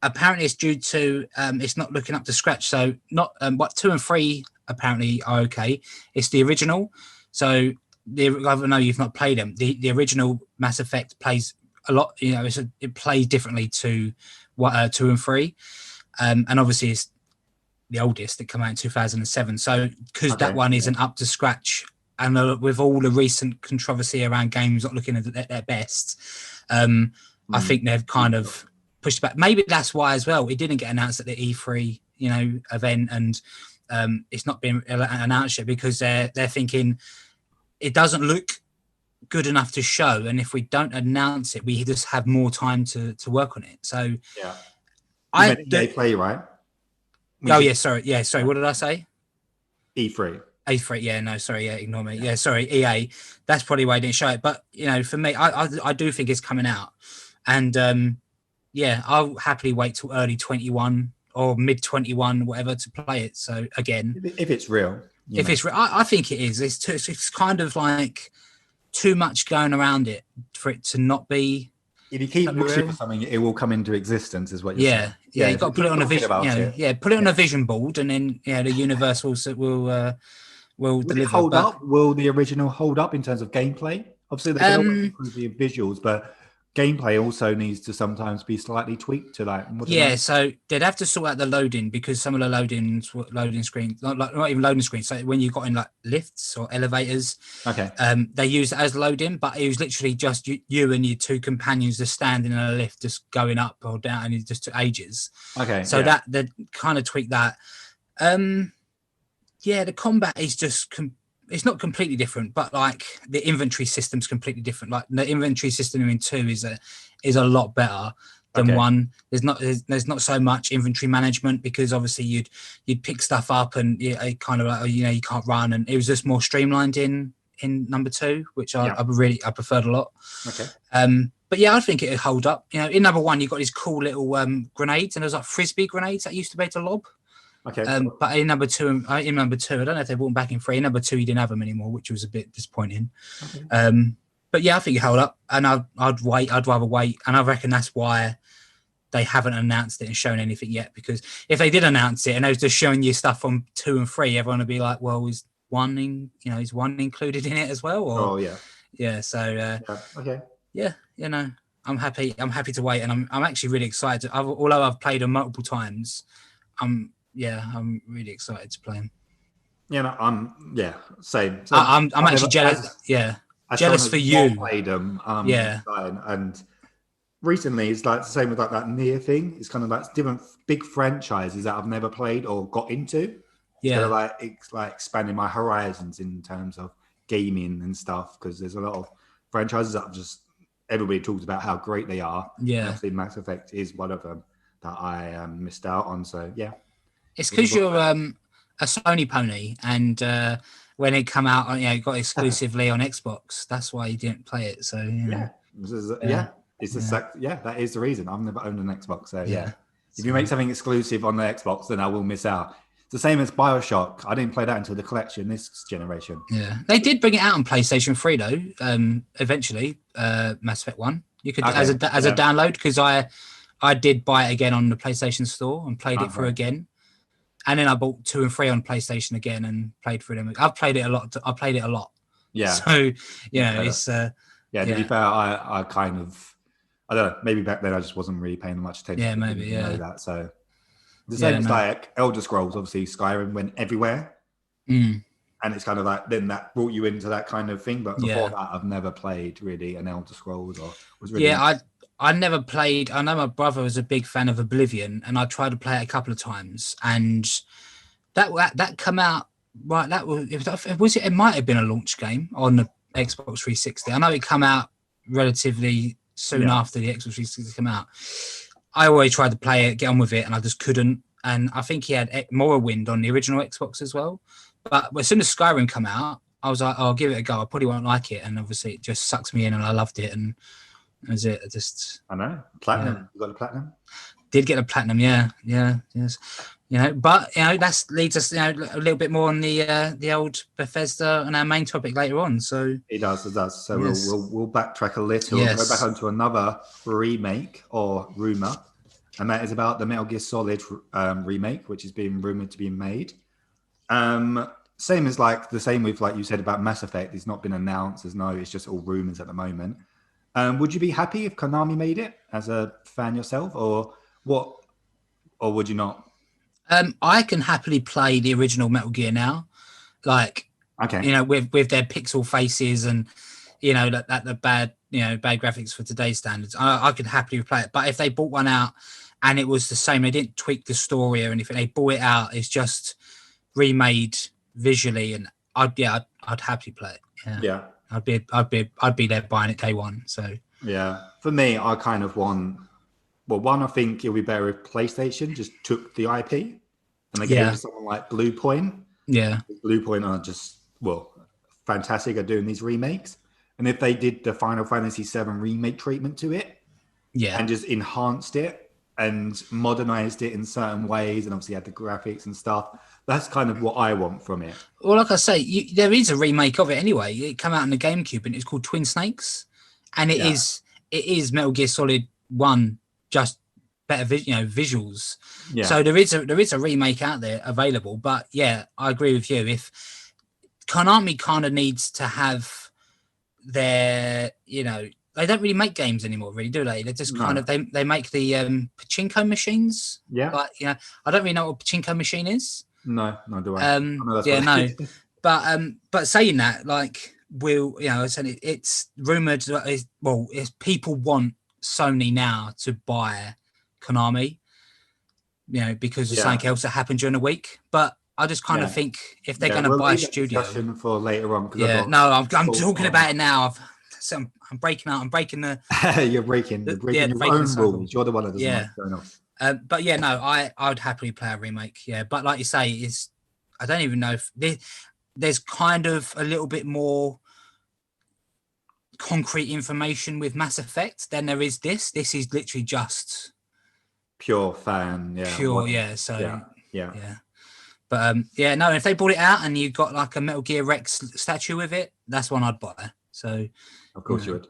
apparently it's due to it's not looking up to scratch. So not what 2 and 3 apparently are okay. It's the original, so. I know you've not played them. The original Mass Effect plays a lot. You know, it plays differently to what 2 and 3, and obviously it's the oldest. It came out in 2007. So because that one isn't up to scratch, and with all the recent controversy around games not looking at their best, I think they've kind of pushed back. Maybe that's why as well. It didn't get announced at the E3, event, and it's not been announced yet because they're thinking. It doesn't look good enough to show, and if we don't announce it, we just have more time to work on it. So, EA Play, right? Sorry. What did I say? E3. E3. Yeah, no, sorry. Yeah, ignore me. Yeah, sorry. EA. That's probably why I didn't show it. But for me, I do think it's coming out, and I'll happily wait till early 21 or mid 21, whatever, to play it. So again, if it's real. If it's, I think it is. It's kind of like too much going around it for it to not be. If you keep pushing for something, it will come into existence. Is what you're saying. Yeah. You've got to put it on a vision. Put it on a vision board, and then the universe will deliver. It hold up? Will the original hold up in terms of gameplay? Obviously, they can always improve the visuals, but gameplay also needs to sometimes be slightly tweaked to like. So they'd have to sort out the loading because some of the loading screens, not even loading screens. So when you got in like lifts or elevators, they use it as loading, but it was literally just you and your 2 companions just standing in a lift, just going up or down, and it just took ages. So that they kind of tweak that. The combat is just. It's not completely different, but like the inventory system's completely different. Like the inventory system in 2 is a lot better than 1. There's not so much inventory management because obviously you'd pick stuff up and it kind of like you can't run, and it was just more streamlined in number 2, which I preferred a lot. But I think it'd hold up. In number 1 you got these cool little grenades, and there's like frisbee grenades that used to be able to lob. But in number two, I don't know if they brought them back in 3. In number 2, you didn't have them anymore, which was a bit disappointing. But But yeah, I think you hold up, and I'd wait. I'd rather wait, and I reckon that's why they haven't announced it and shown anything yet. Because if they did announce it and they was just showing you stuff from 2 and 3, everyone would be like, "Well, is is one included in it as well?" Or yeah. So okay. Yeah, I'm happy. I'm happy to wait, and I'm actually really excited. Although I've played them multiple times, I'm really excited to play them. Same. I'm actually jealous. Jealous for you. Played them. Yeah. And recently, it's like the same with like that Nier thing. It's kind of like different big franchises that I've never played or got into. Yeah. So it's like expanding my horizons in terms of gaming and stuff, because there's a lot of franchises that I've just everybody talks about how great they are. Yeah. And obviously, Mass Effect is one of them that I missed out on. So yeah. It's because you're a Sony pony, and when it come out, got exclusively on Xbox. That's why you didn't play it. So that is the reason. I've never owned an Xbox. So yeah, if you make something exclusive on the Xbox, then I will miss out. It's the same as BioShock. I didn't play that until the collection this generation. Yeah, they did bring it out on PlayStation 3 though. Eventually, Mass Effect 1. You could as a download, because I did buy it again on the PlayStation Store and played it through again. And then I bought 2 and 3 on PlayStation again and played through them. I've played it a lot. Yeah. So it's to be fair, I kind of, I don't know, maybe back then I just wasn't really paying much attention. Yeah, maybe. Yeah. Know that. So the same as like Elder Scrolls. Obviously, Skyrim went everywhere, and it's kind of like then that brought you into that kind of thing. But before that, I've never played really an Elder Scrolls or was really. Yeah, I never played. I know my brother was a big fan of Oblivion, and I tried to play it a couple of times, and that come out right. That was it. It might have been a launch game on the Xbox 360. I know it come out relatively soon after the Xbox 360 came out. I always tried to play it, get on with it, and I just couldn't. And I think he had Morrowind on the original Xbox as well. But as soon as Skyrim come out, I was like, "Oh, I'll give it a go. I probably won't like it." And obviously, it just sucks me in, and I loved it. And that was it. I know platinum. You got a platinum? Did get a platinum, yes. But that leads us a little bit more on the old Bethesda and our main topic later on. So it does. So we'll backtrack a little. Yes. Go back onto another remake or rumor, and that is about the Metal Gear Solid remake, which is being rumored to be made. Same as the same with you said about Mass Effect. It's not been announced. It's just all rumors at the moment. Would you be happy if Konami made it as a fan yourself, or what? Or would you not? I can happily play the original Metal Gear now, with their pixel faces and the bad graphics for today's standards. I could happily play it. But if they brought one out and it was the same, they didn't tweak the story or anything. They brought it out. It's just remade visually, and I'd happily play it. Yeah. I'd be there buying it day one. So yeah, for me, I kind of want. Well, one, I think it would be better if PlayStation just took the IP and they gave it to someone like Blue Point. Yeah, Blue Point are just fantastic at doing these remakes. And if they did the Final Fantasy VII remake treatment to it, and just enhanced it and modernized it in certain ways, and obviously had the graphics and stuff. That's kind of what I want from it. Well, like I say, there is a remake of it anyway. It came out on the GameCube, and it's called Twin Snakes, and it is Metal Gear Solid 1, just better visuals. Yeah. So there is a remake out there available. But yeah, I agree with you. If Konami kind of needs to have their, they don't really make games anymore, really, do they? They're just kind of they make the pachinko machines. Yeah. But I don't really know what a pachinko machine is. No, do I. No. But saying that, it's rumored that if people want Sony now to buy Konami, because of something else that happened during the week. But I just kind of think if they're going to buy a studio for later on. I'm talking about it now. I'm breaking out. I'm breaking the. You're breaking your own rules. You're the one that doesn't like going off. But I would happily play a remake. Yeah, but like you say, I don't even know if there's kind of a little bit more concrete information with Mass Effect than there is this. This is literally just pure fan. Yeah. Pure. So yeah. But if they brought it out and you got like a Metal Gear Rex statue with it, that's one I'd buy. So, of course you would.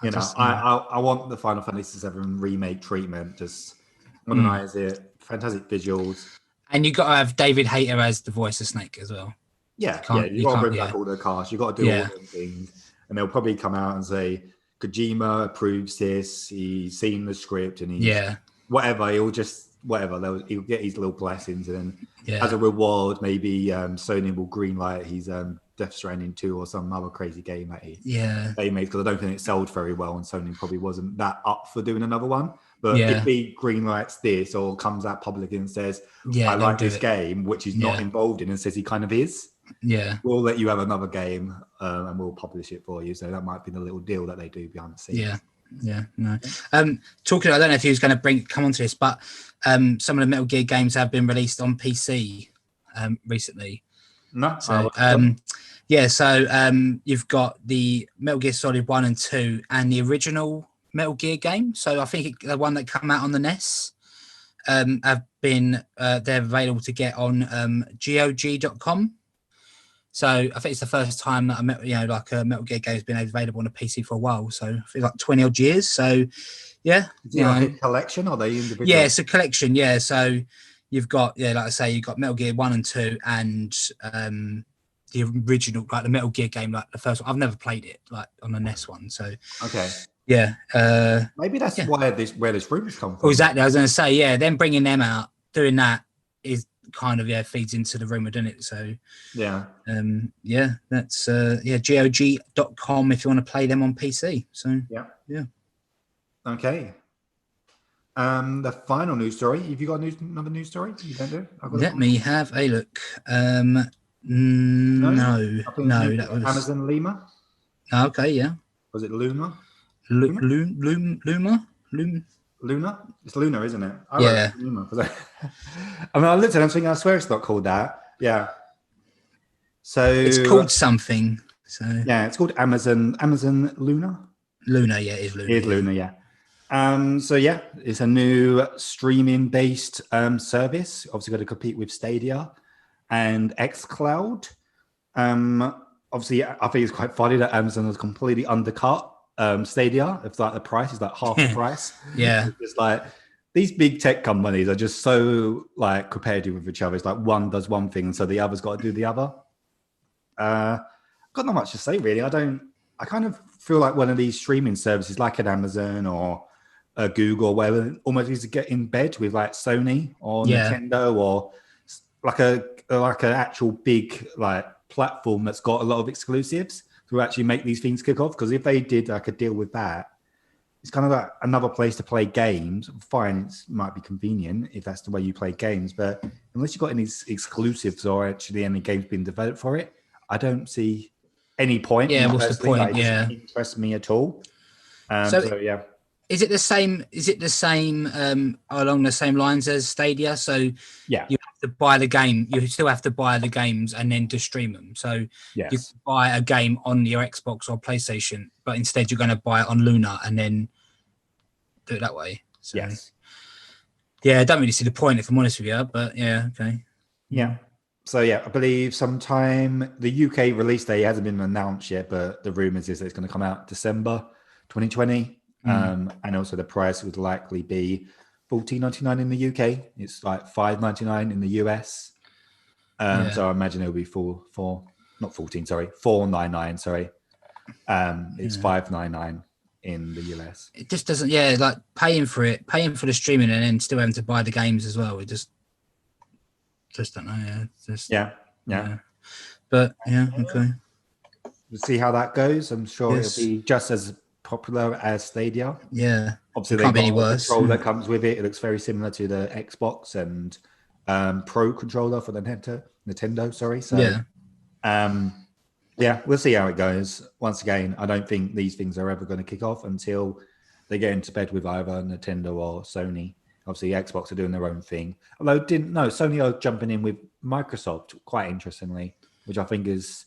Just, I want the Final Fantasy VII remake treatment. Just modernize it. Fantastic visuals. And you got to have David Hayter as the voice of Snake as well. Yeah, you got to bring back all the cast. You got to do all them things, and they'll probably come out and say Kojima approves this. He's seen the script, and he's whatever. He'll he'll get his little blessings, and then as a reward, maybe Sony will greenlight his Death Stranding 2 or some other crazy game that he made, because I don't think it sold very well, and Sony probably wasn't that up for doing another one. But if he greenlights this or comes out publicly and says, I like this game, which he's not involved in, and says he kind of is, we'll let you have another game and we'll publish it for you. So that might be the little deal that they do behind the scenes. Talking, I don't know if he was going to come onto this, but some of the Metal Gear games have been released on PC recently. You've got the Metal Gear Solid 1 and 2 and the original Metal Gear game. So I think the one that came out on the NES have been they're available to get on GOG.com. So I think it's the first time that a Metal Gear game has been available on a PC for a while. So I feel like 20 odd years. So is it like a collection, or are they individual? Yeah, it's a collection. Yeah, so you've got like I say, you've got Metal Gear 1 and 2 and the original, like the Metal Gear game, like the first one. I've never played it like on the NES one. So maybe that's where this rumors come from. Oh, exactly. I was going to say, them bringing them out, doing that is kind of feeds into the rumor, doesn't it? So that's GOG.com if you want to play them on PC. So okay. The final news story. Have you got another news story? You don't do? Let me have a look. No, that was Amazon Lima. Okay, yeah. Was it Luma? Luma? Luna? It's Luna, isn't it? Luma, I mean, I looked at it and thinking, I swear it's not called that. Yeah. So it's called something. So it's called Amazon Luna. Luna, it is Luna. It is Luna, it's a new streaming-based service. Obviously, got to compete with Stadia and xCloud. Obviously, I think it's quite funny that Amazon has completely undercut Stadia. It's like the price is like half the price. It's like these big tech companies are just so like competitive with each other. It's like one does one thing, and so the other's got to do the other. Got not much to say really. I kind of feel like one of these streaming services, like an Amazon or a Google, where almost needs to get in bed with like Sony or Nintendo, or like an actual big like platform that's got a lot of exclusives to actually make these things kick off. Because if they did like a deal with that, it's kind of like another place to play games. Fine, it might be convenient if that's the way you play games, but unless you've got any exclusives or actually any games being developed for it, I don't see any point. What's the point? Like, it doesn't interest me at all. Is it the same? Along the same lines as Stadia? So you have to buy the game. You still have to buy the games and then to stream them. So you can buy a game on your Xbox or PlayStation, but instead you're going to buy it on Luna and then do it that way. So, I don't really see the point if I'm honest with you. But okay. Yeah. So I believe sometime the UK release date hasn't been announced yet, but the rumors is that it's going to come out December 2020. And also the price would likely be $14.99 in the UK. It's like $5.99 in the US. So I imagine it'll be $4.99. Sorry, it's $5.99 in the US. It just doesn't. Like paying for the streaming and then still having to buy the games as well. It just don't know. But okay. We'll see how that goes. I'm sure it'll be just as popular as Stadia. Obviously they got a controller that comes with it. It looks very similar to the Xbox and Pro controller for the Nintendo. So we'll see how it goes. Once again, I don't think these things are ever going to kick off until they get into bed with either Nintendo or Sony. Obviously Xbox are doing their own thing, although Sony are jumping in with Microsoft quite interestingly, which I think is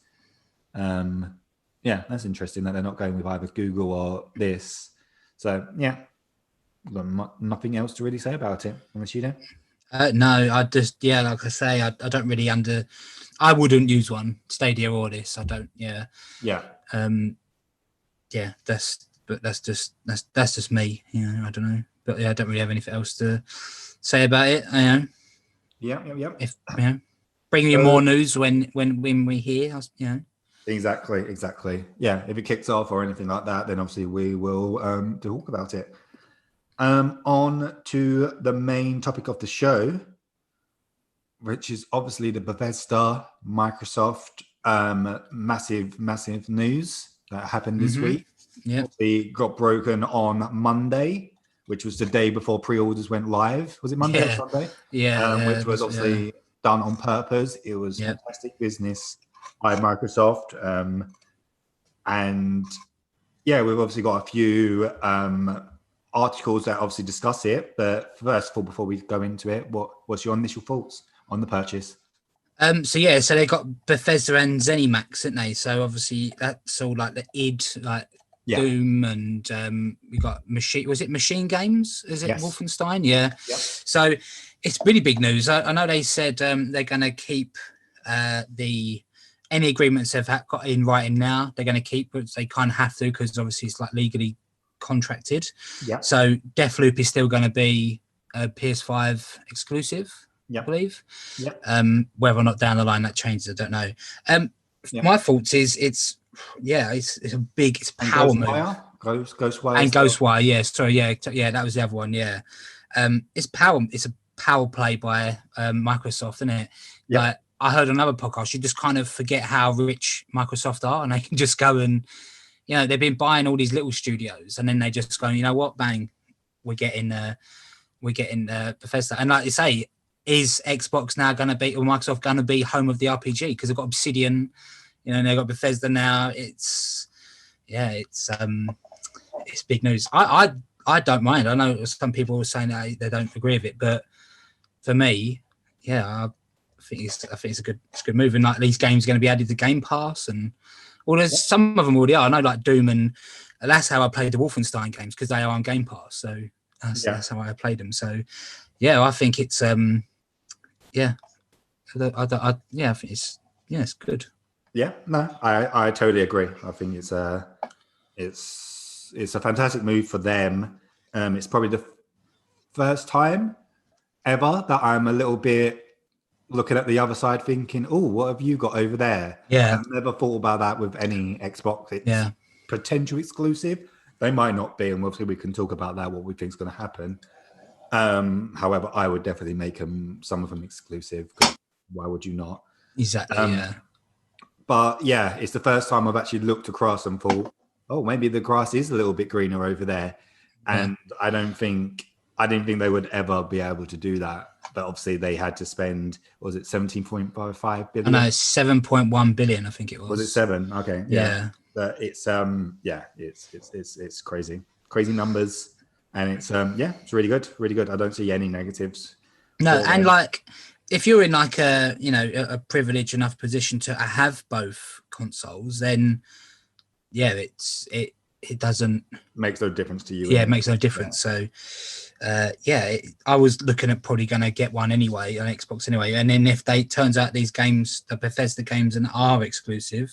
that's interesting that they're not going with either Google or this. So, nothing else to really say about it, unless you do. No, I just, like I say, I don't really I wouldn't use one, Stadia or this. I don't, that's just me. I don't know, but I don't really have anything else to say about it. Yeah. If bring me more news when we hear. Exactly. Yeah, if it kicks off or anything like that, then obviously we will talk about it. On to the main topic of the show, which is obviously the Bethesda Microsoft massive news that happened this week. Yeah, it got broken on Monday, which was the day before pre-orders went live. Was it Monday or Sunday? Which was obviously done on purpose. It was fantastic business by Microsoft, and we've obviously got a few articles that obviously discuss it. But first of all, before we go into it, what's your initial thoughts on the purchase? So they got Bethesda and Zenimax, didn't they? So obviously that's all like the id, like Doom, and we got Machine Games? Is it Wolfenstein? Yeah. Yep. So it's really big news. I know they said they're going to keep any agreements they've got in writing now. They're going to keep, but they kind of have to because obviously it's like legally contracted. Yeah. So Deathloop is still going to be a PS5 exclusive. I believe. Whether or not down the line that changes, I don't know. My thoughts is it's a big, it's power move. Ghostwire And Ghostwire, that was the other one. It's power. It's a power play by Microsoft, isn't it? Like I heard another podcast. You just kind of forget how rich Microsoft are, and they can just go and they've been buying all these little studios, and then they just go, you know what, bang, we're getting Bethesda, and like you say. Is Xbox now going to be, or Microsoft going to be home of the RPG? Because they've got Obsidian, and they've got Bethesda now. It's big news. I don't mind. I know some people were saying that they don't agree with it, but for me, I think it's a good move. And like these games are going to be added to Game Pass, and there's some of them already are. I know like Doom, and that's how I played the Wolfenstein games because they are on Game Pass. So that's how I played them. So I think it's I think it's good. Yeah, no, I totally agree. I think it's a fantastic move for them. It's probably the first time ever that I'm a little bit looking at the other side thinking, oh, what have you got over there? Yeah. I've never thought about that with any Xbox. It's potential exclusive. They might not be, and obviously we can talk about that, what we think is going to happen. However, I would definitely make some of them exclusive. Why would you not? Exactly. But it's the first time I've actually looked across and thought, oh, maybe the grass is a little bit greener over there. And I didn't think they would ever be able to do that. But obviously they had to spend, was it 17.55 billion? No, 7.1 billion, I think it was. Was it 7? Okay. Yeah. But it's it's crazy. Crazy numbers. And it's it's really good. Really good. I don't see any negatives. No, and like if you're in like a privileged enough position to have both consoles, then it doesn't makes no difference to you. Yeah, it makes no difference. Yeah. So I was looking at probably going to get one anyway on Xbox anyway, and then if they turns out these games, the Bethesda games, and are exclusive,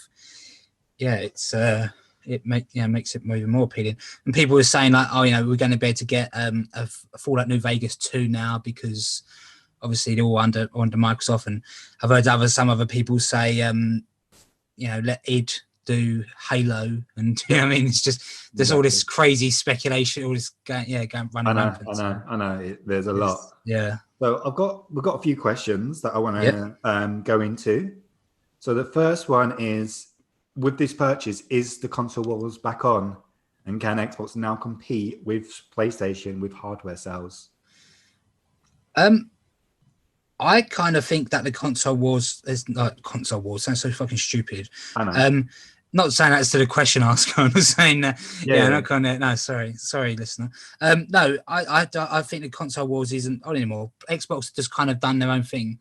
it makes it even more appealing. And people were saying like, we're going to be able to get a Fallout New Vegas 2 now because obviously they're all under Microsoft. And I've heard some other people say, let id do Halo, and you know what I mean, it's just there's all this crazy speculation, all this going running rampant. I know. There's a lot. Yeah. So we've got a few questions that I want to go into. So the first one is, with this purchase, is the console wars back on, and can Xbox now compete with PlayStation with hardware sales? I kind of think that the console wars is not console wars. Sounds so fucking stupid. I know. Not saying that's to the question asker. I'm saying that. Not kind of. No, sorry, listener. No, I think the console wars isn't on anymore. Xbox has just kind of done their own thing.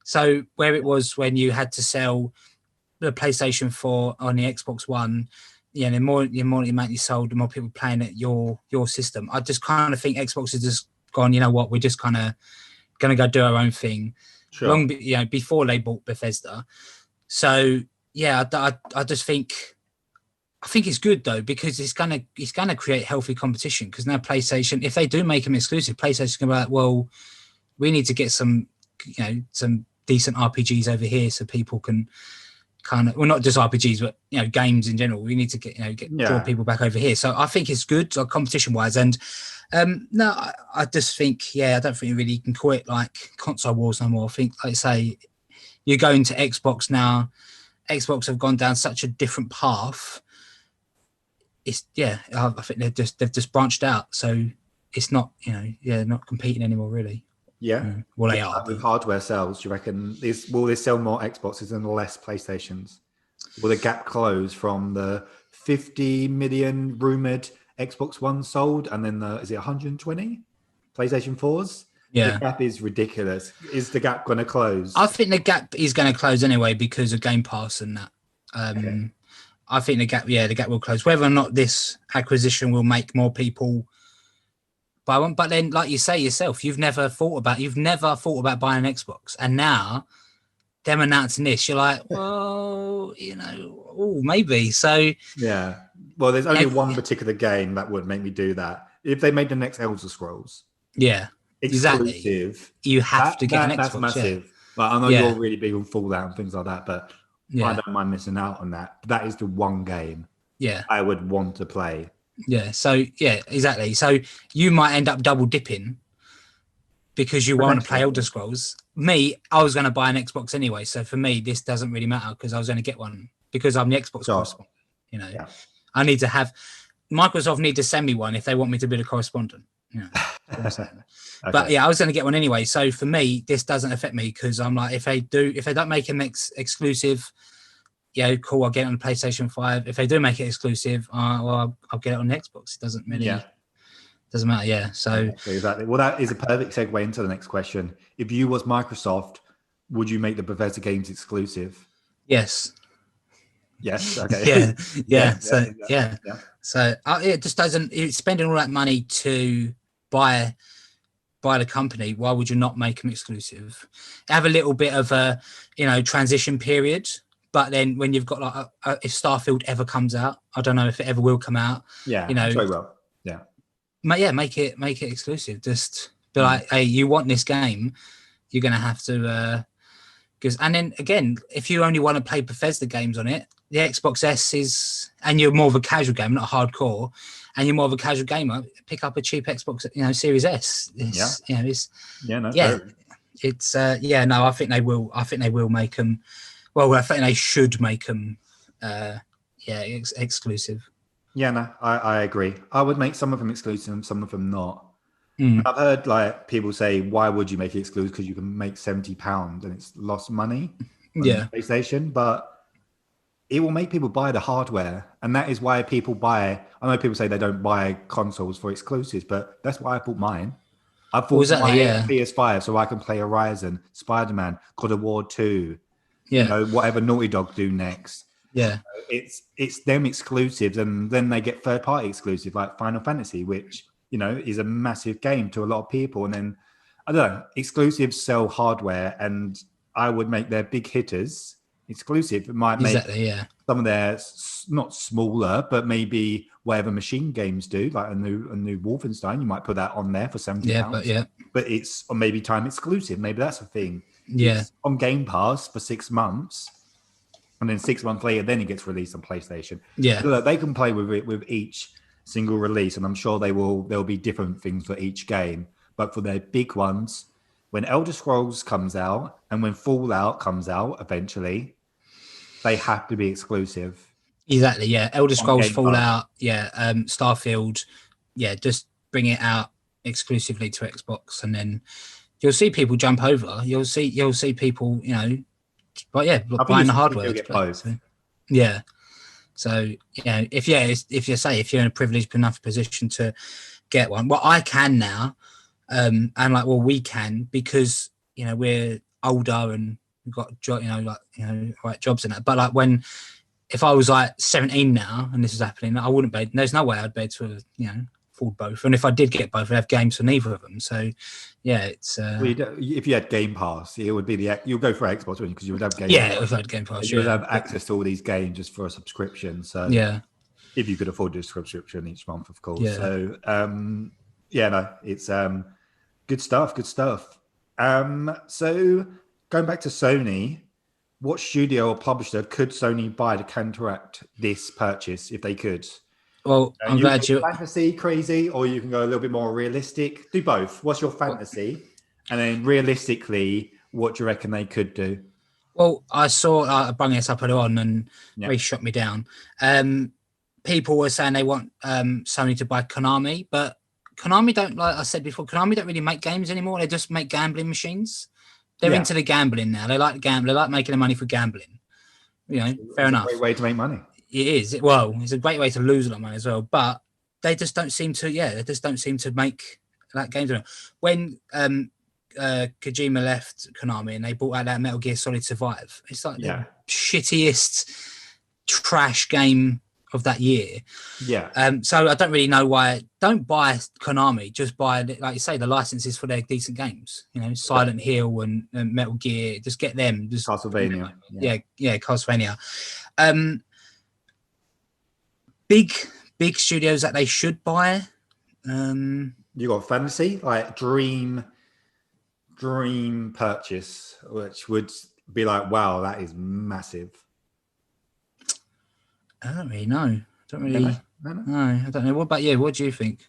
So where it was when you had to sell the PlayStation 4 on the Xbox One, the more amount you sold, the more people playing at your system. I just kind of think Xbox has just gone, you know what, we're just kind of going to go do our own thing. Sure. Before they bought Bethesda. So I just think I think it's good though, because it's gonna create healthy competition. Because now PlayStation, if they do make them exclusive, PlayStation's gonna be like, well, we need to get some decent RPGs over here so people can kind of, well, not just RPGs, but games in general. We need to draw people back over here. So I think it's good, competition wise. And no, I just think, I don't think really you can call it like console wars no more. I think, like I say, you're going to Xbox now. Xbox have gone down such a different path. I think they've just branched out, so it's not not competing anymore really. Well, they are. With hardware sales, do you reckon will they sell more Xboxes and less PlayStations? Will the gap close from the 50 million rumored Xbox One sold, and then is it 120 PlayStation 4s? Yeah, the gap is ridiculous. Is the gap going to close? I think the gap is going to close anyway because of Game Pass and that. Okay. I think the gap will close. Whether or not this acquisition will make more people buy one, but then, like you say yourself, you've never thought about buying an Xbox, and now them announcing this, you're like, well, maybe. So yeah. Well, there's only one particular game that would make me do that. If they made the next Elder Scrolls, exclusive, exactly. You have to get an Xbox. That's massive. Yeah. Like, I know you're really big on Fallout and things like that, but I don't mind missing out on that. That is the one game I would want to play. Yeah. So exactly. So you might end up double dipping because you want to play Elder Scrolls. Me, I was going to buy an Xbox anyway. So for me, this doesn't really matter because I was going to get one because I'm the Xbox correspondent. I need to have Microsoft need to send me one if they want me to be the correspondent. Okay. But I was going to get one anyway. So for me, this doesn't affect me because I'm like, if they don't make an exclusive, cool, I'll get it on the PlayStation 5. If they do make it exclusive, I'll get it on the Xbox. It doesn't really doesn't matter. So exactly. Well, that is a perfect segue into the next question. If you was Microsoft, would you make the Bethesda games exclusive? Yes. Okay. So it just doesn't. It's spending all that money to buy the company. Why would you not make them exclusive? Have a little bit of a transition period, but then when you've got like if Starfield ever comes out, I don't know if it ever will come out. Very well. Make it exclusive. Just be like, hey, you want this game, you're gonna have to. And then again, if you only want to play Bethesda games on it, the Xbox S is, and you're more of a casual gamer, not hardcore, and you're more of a casual gamer, pick up a cheap Xbox, Series S. I think they will. I think they will make them. Well, I think they should make them. Exclusive. Yeah, no, I agree. I would make some of them exclusive and some of them not. I've heard like people say, why would you make it exclusive? Because you can make £70 and it's lost money on PlayStation, but it will make people buy the hardware. And that is why people buy. I know people say they don't buy consoles for exclusives, but that's why I bought mine. I bought my PS5 so I can play Horizon, Spider-Man, God of War 2, whatever Naughty Dog do next. It's them exclusives, and then they get third-party exclusive like Final Fantasy, which is a massive game to a lot of people. And then, I don't know, exclusives sell hardware, and I would make their big hitters exclusive. It might make some of their not smaller, but maybe whatever machine games do, like a new Wolfenstein, you might put that on there for £70. But it's or maybe time exclusive. Maybe that's a thing. It's on Game Pass for 6 months, and then 6 months later, then it gets released on PlayStation. So they can play with it with each single release, and I'm sure there'll be different things for each game. But for their big ones, when Elder Scrolls comes out and when Fallout comes out eventually, they have to be exclusive. Exactly, Elder Scrolls, Fallout, Starfield, just bring it out exclusively to Xbox, and then you'll see people jump over. You'll see people, but buying the hardware. Get both. So if you're in a privileged enough position to get one, well, I can now, and we can because we're older and we've got right jobs and that. But if I was 17 now and this is happening, I wouldn't be. There's no way I'd be able to afford both. And if I did get both, I'd have games for neither of them. So it's. If you had Game Pass, it would be you'll go for Xbox, wouldn't you? Because you would have Game Pass. If I had Game Pass, you would have access to all these games just for a subscription. So If you could afford a subscription each month, of course. Yeah. So, it's good stuff. Good stuff. So going back to Sony, what studio or publisher could Sony buy to counteract this purchase if they could? Well, I'm glad you. Fantasy crazy, or you can go a little bit more realistic. Do both. What's your fantasy? And then realistically, what do you reckon they could do? Well, I brought this up earlier on, and Reece shot me down. People were saying they want Sony to buy Konami, but Konami don't, like I said before, Konami don't really make games anymore. They just make gambling machines. They're into the gambling now. They like gambling. They like making the money for gambling. You know, fair enough. It's a great way to make money. It is. Well, it's a great way to lose a lot of money as well. But they just don't seem to. Yeah, they just don't seem to make like games. When Kojima left Konami and they brought out that Metal Gear Solid Survive, it's like the shittiest trash game of that year. So I don't really know why. Don't buy Konami, just buy, like you say, the licenses for their decent games. You know, Silent Hill and Metal Gear. Just get them. Just Castlevania. Castlevania. Big studios that they should buy. You got fantasy, like dream purchase, which would be like, wow, that is massive. I don't really know. No, I don't know. What about you? What do you think?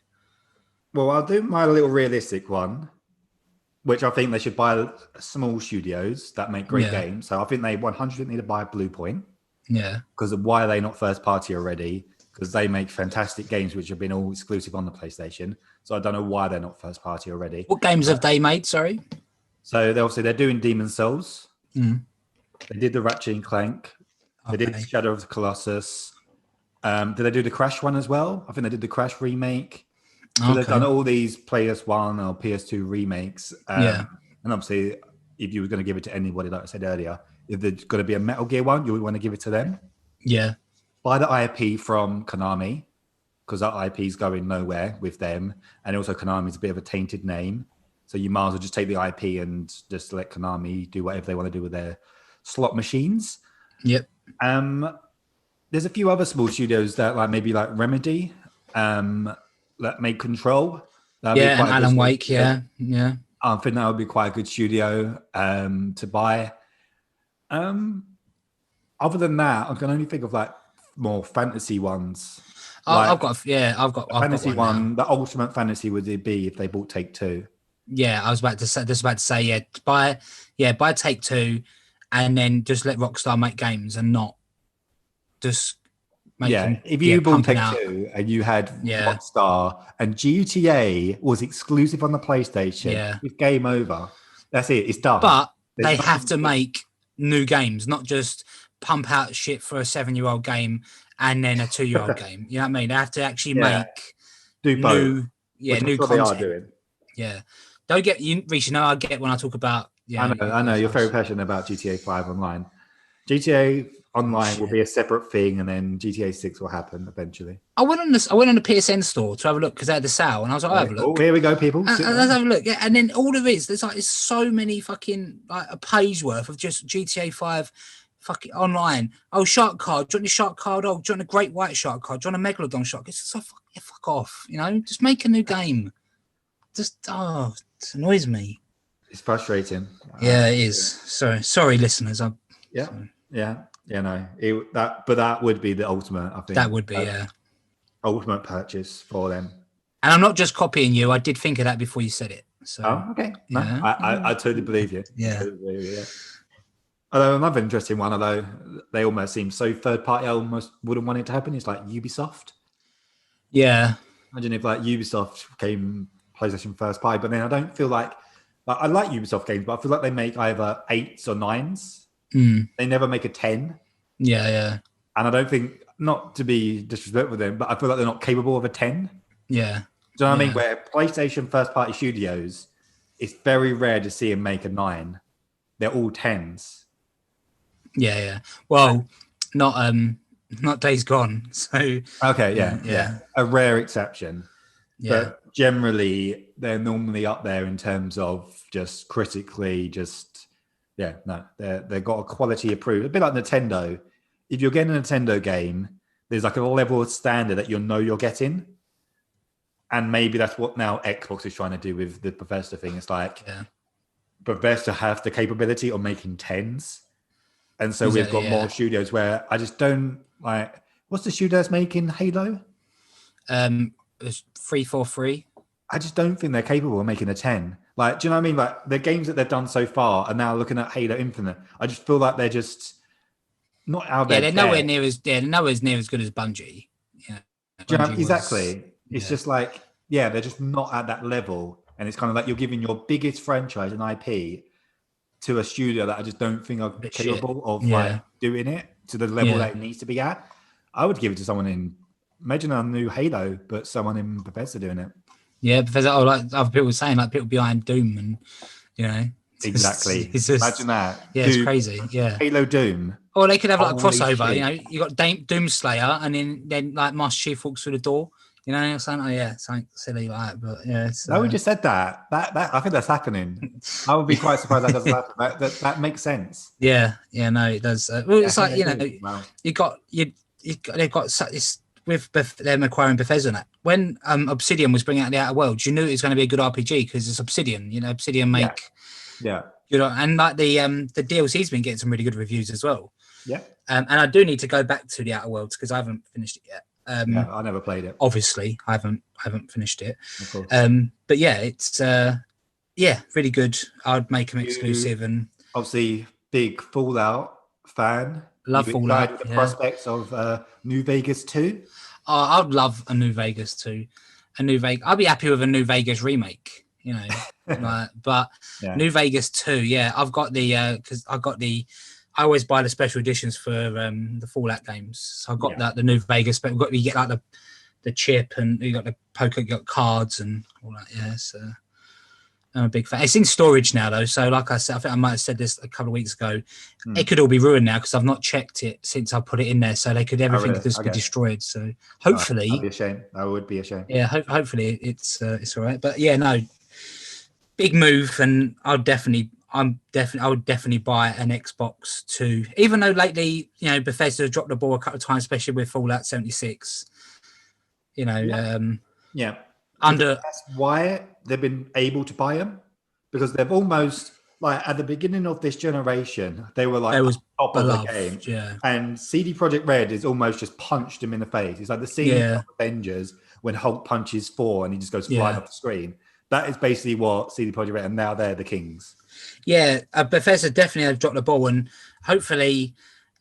Well, I'll do my little realistic one, which I think they should buy small studios that make great games. So I think they 100% need to buy Blue Point. Yeah. Because why are they not first party already? Because they make fantastic games which have been all exclusive on the PlayStation. So I don't know why they're not first party already. What games have they made? Sorry. So they're doing Demon Souls. They did the Ratchet and Clank. They did Shadow of the Colossus. Did they do the Crash one as well? I think they did the Crash remake. So they've done all these PS1 or PS2 remakes. And obviously, if you were going to give it to anybody, like I said earlier, if there's going to be a Metal Gear one, you would want to give it to them. Yeah. Buy the IP from Konami, because that IP is going nowhere with them. And also Konami's a bit of a tainted name. So you might as well just take the IP and just let Konami do whatever they want to do with their slot machines. Yep. There's a few other small studios that maybe Remedy, that make Control. And Alan Wake. Yeah. I think that would be quite a good studio to buy. Other than that, I can only think of more fantasy ones. I've got fantasy one. Now. The ultimate fantasy would it be if they bought Take-Two? Yeah, I was about to say, buy Take-Two, and then just let Rockstar make games and not just make them. If you bought Take-Two and you had Rockstar and GTA was exclusive on the PlayStation, it's game over. That's it. It's done. But they have to make new games, not just pump out shit for a 7-year-old game and then a 2-year-old game. You know what I mean? They have to actually do both. New content. They are doing. Yeah. Don't get you, Reece. I get when I talk about. I know. You're very passionate about GTA 5 Online. GTA Online will be a separate thing, and then GTA 6 will happen eventually. I went on the PSN store to have a look because they had the sale, and I was like, I'll have a look. Oh, here we go, people. Let's have a look. Yeah, and then all of it is there's so many fucking a page worth of just GTA 5 fucking online. Oh, shark card. Do you want the shark card? Oh, do you want a great white shark card? Do you want a megalodon shark? It's so fuck off. You know, just make a new game. Just it annoys me. It's frustrating. Yeah, it is. Sorry, listeners. No. But that would be the ultimate. I think that would be ultimate purchase for them. And I'm not just copying you. I did think of that before you said it. So okay. No, I totally believe you. Yeah. Although another interesting one, although they almost seem so third party, I almost wouldn't want it to happen. Is Ubisoft. Yeah. Imagine if Ubisoft came PlayStation first party, but then I don't feel like I like Ubisoft games, but I feel like they make either 8s or 9s. They never make a 10. Yeah. And I don't think, not to be disrespectful with them, but I feel like they're not capable of a 10. Yeah. Do you know what I mean? Where PlayStation first party studios, it's very rare to see them make a 9. They're all 10s. Yeah. Well, not Days Gone. So okay, yeah. A rare exception. Yeah. But generally, they're normally up there in terms of just critically, they've got a quality approved. A bit like Nintendo. If you're getting a Nintendo game, there's like a level of standard that you're getting. And maybe that's what now Xbox is trying to do with the Bethesda thing. It's like Bethesda have the capability of making 10s. And so we've got more studios where I just don't like, what's the studio that's making Halo? It's 343. I just don't think they're capable of making a 10. Like, do you know what I mean? Like the games that they've done so far are now looking at Halo Infinite. I just feel like they're just not out there. They're nowhere near as good as Bungie. Yeah, exactly. It's just like, they're just not at that level. And it's kind of like you're giving your biggest franchise an IP to a studio that I just don't think are capable of like doing it to the level that it needs to be at. I would give it to someone imagine a new Halo, but someone in Bethesda doing it. Yeah, Bethesda, like other people were saying, like people behind Doom and, Exactly. It's just, imagine that. Yeah, Doom, it's crazy. Yeah. Halo Doom. Or they could have like a crossover, you got Doomslayer and then like Master Chief walks through the door. Something silly like that. But we just said that. That I think that's happening. I would be quite surprised that doesn't happen. That makes sense. No, it does. Well, it's like they've got this with them acquiring Bethesda. That when Obsidian was bringing out the Outer Worlds, you knew it was going to be a good RPG because it's Obsidian. Obsidian make and like the DLC's been getting some really good reviews as well. Yeah, and I do need to go back to the Outer Worlds because I haven't finished it yet. I never played it. Obviously, I haven't finished it. Of course. But it's really good. I'd make them exclusive, and obviously big Fallout fan. Love Fallout. The prospects of New Vegas 2. I would love a New Vegas 2. I'd be happy with a New Vegas remake. But New Vegas 2. I've got because I always buy the special editions for the Fallout games. So I've got the New Vegas, but you get like the chip and you got the poker, you got cards and all that. Yeah, so I'm a big fan. It's in storage now though, so like I said, I think I might have said this a couple of weeks ago. It could all be ruined now because I've not checked it since I put it in there. So everything could just be destroyed. So hopefully, that'd be a shame. That would be a shame. Yeah, hopefully it's all right. But big move, and I would definitely buy an Xbox 2. Even though lately, Bethesda has dropped the ball a couple of times, especially with Fallout 76. That's why they've been able to buy them, because they've almost like at the beginning of this generation, they were like top of the game. Yeah. And CD Projekt Red is almost just punched him in the face. It's like the scene of Avengers when Hulk punches Thor and he just goes flying off the screen. That is basically what CD Projekt Red, and now they're the kings. Yeah, Bethesda definitely have dropped the ball, and hopefully,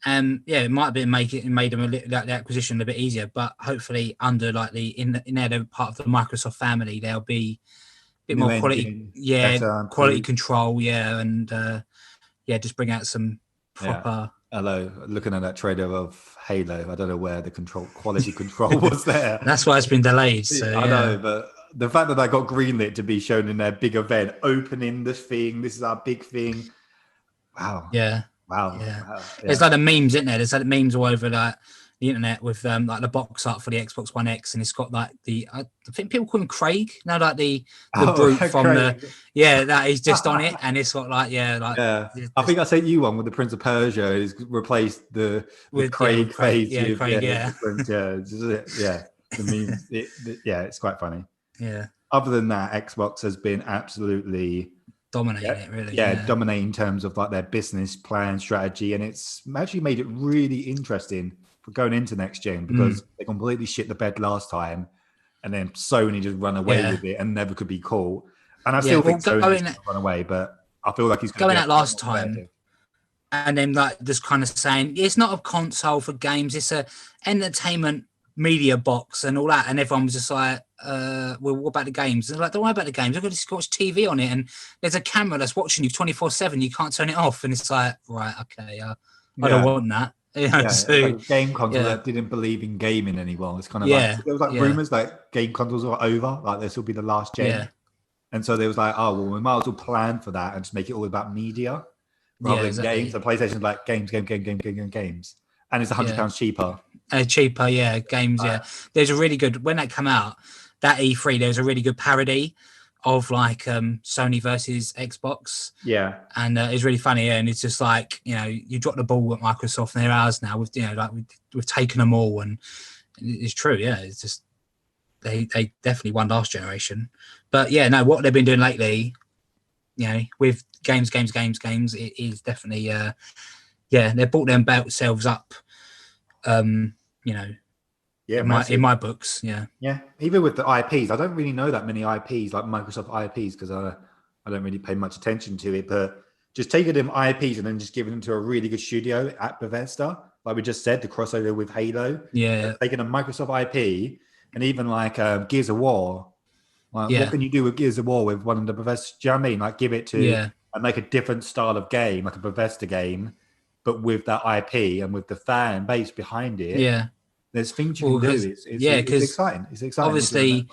it might have been made them the acquisition a bit easier. But hopefully, under like in their part of the Microsoft family, there'll be a bit more quality, quality control, and just bring out some proper. Hello, looking at that trailer of Halo, I don't know where the quality control was there. That's why it's been delayed. So, I know, but the fact that I got greenlit to be shown in their big event, opening the thing, this is our big thing. Wow. Yeah. Wow. Yeah. Wow. There's like the memes, isn't there? There's like memes all over like the internet with like the box art for the Xbox One X, and it's got like I think people call him Craig. No, like the brute from Craig. that he's just on it, and it's got like I think I sent you one with the Prince of Persia. He's replaced the Craig face. Craig. The memes. It's quite funny. Yeah. Other than that, Xbox has been absolutely dominating it, really. Dominating in terms of like their business plan, strategy, and it's actually made it really interesting for going into next gen, because they completely shit the bed last time, and then Sony just run away with it and never could be caught. And I still think Sony's going to run away, but I feel like he's going out last time. And then like just kind of saying it's not a console for games, it's a entertainment media box and all that, and everyone was just like, well, what about the games? And they're like, don't worry about the games, I've got to watch TV on it, and there's a camera that's watching you 24/7, you can't turn it off. And it's like, right, okay, I don't want that. So, like a game console that didn't believe in gaming anymore. It's kind of like there was like rumors like game consoles are over, like this will be the last gen, and so there was like, oh well, we might as well plan for that and just make it all about media rather than games. So PlayStation's like games, and it's £100 cheaper. Games. There's a really good, when that came out, that E3, there was a really good parody of like Sony versus Xbox. Yeah. And it's really funny. Yeah, and it's just like, you drop the ball at Microsoft and they're ours now. We've taken them all, and it's true. Yeah, it's just they definitely won last generation. But yeah, no, what they've been doing lately, with games, it is definitely they brought themselves up. Yeah, in my books, yeah. Yeah, even with the IPs, I don't really know that many IPs, like Microsoft IPs, because I don't really pay much attention to it. But just taking them IPs and then just giving them to a really good studio at Bethesda, like we just said, the crossover with Halo. Yeah. Taking a Microsoft IP and even like Gears of War. Like, what can you do with Gears of War with one of the Bethesda? Do you know what I mean? Like, give it to and make a different style of game, like a Bethesda game, but with that IP and with the fan base behind it. Yeah. There's things you can do. It's exciting. It's exciting. Obviously,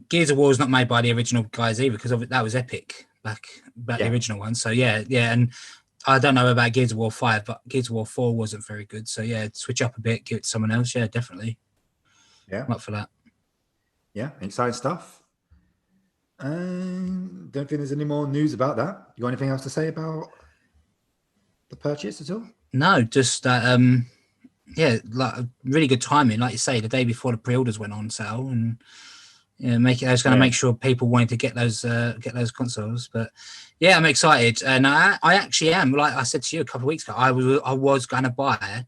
Gears of War is not made by the original guys either, because that was Epic back the original one. So yeah, and I don't know about Gears of War 5, but Gears of War 4 wasn't very good. So yeah, switch up a bit, give it to someone else. Yeah, definitely. Yeah, I'm up for that. Yeah, exciting stuff. Don't think there's any more news about that. You got anything else to say about the purchase at all? No, just that. Like really good timing, like you say, the day before the pre-orders went on sale, and I was going to make sure people wanted to get those consoles. But yeah, I'm excited, and I actually am. Like I said to you a couple of weeks ago, I was going to buy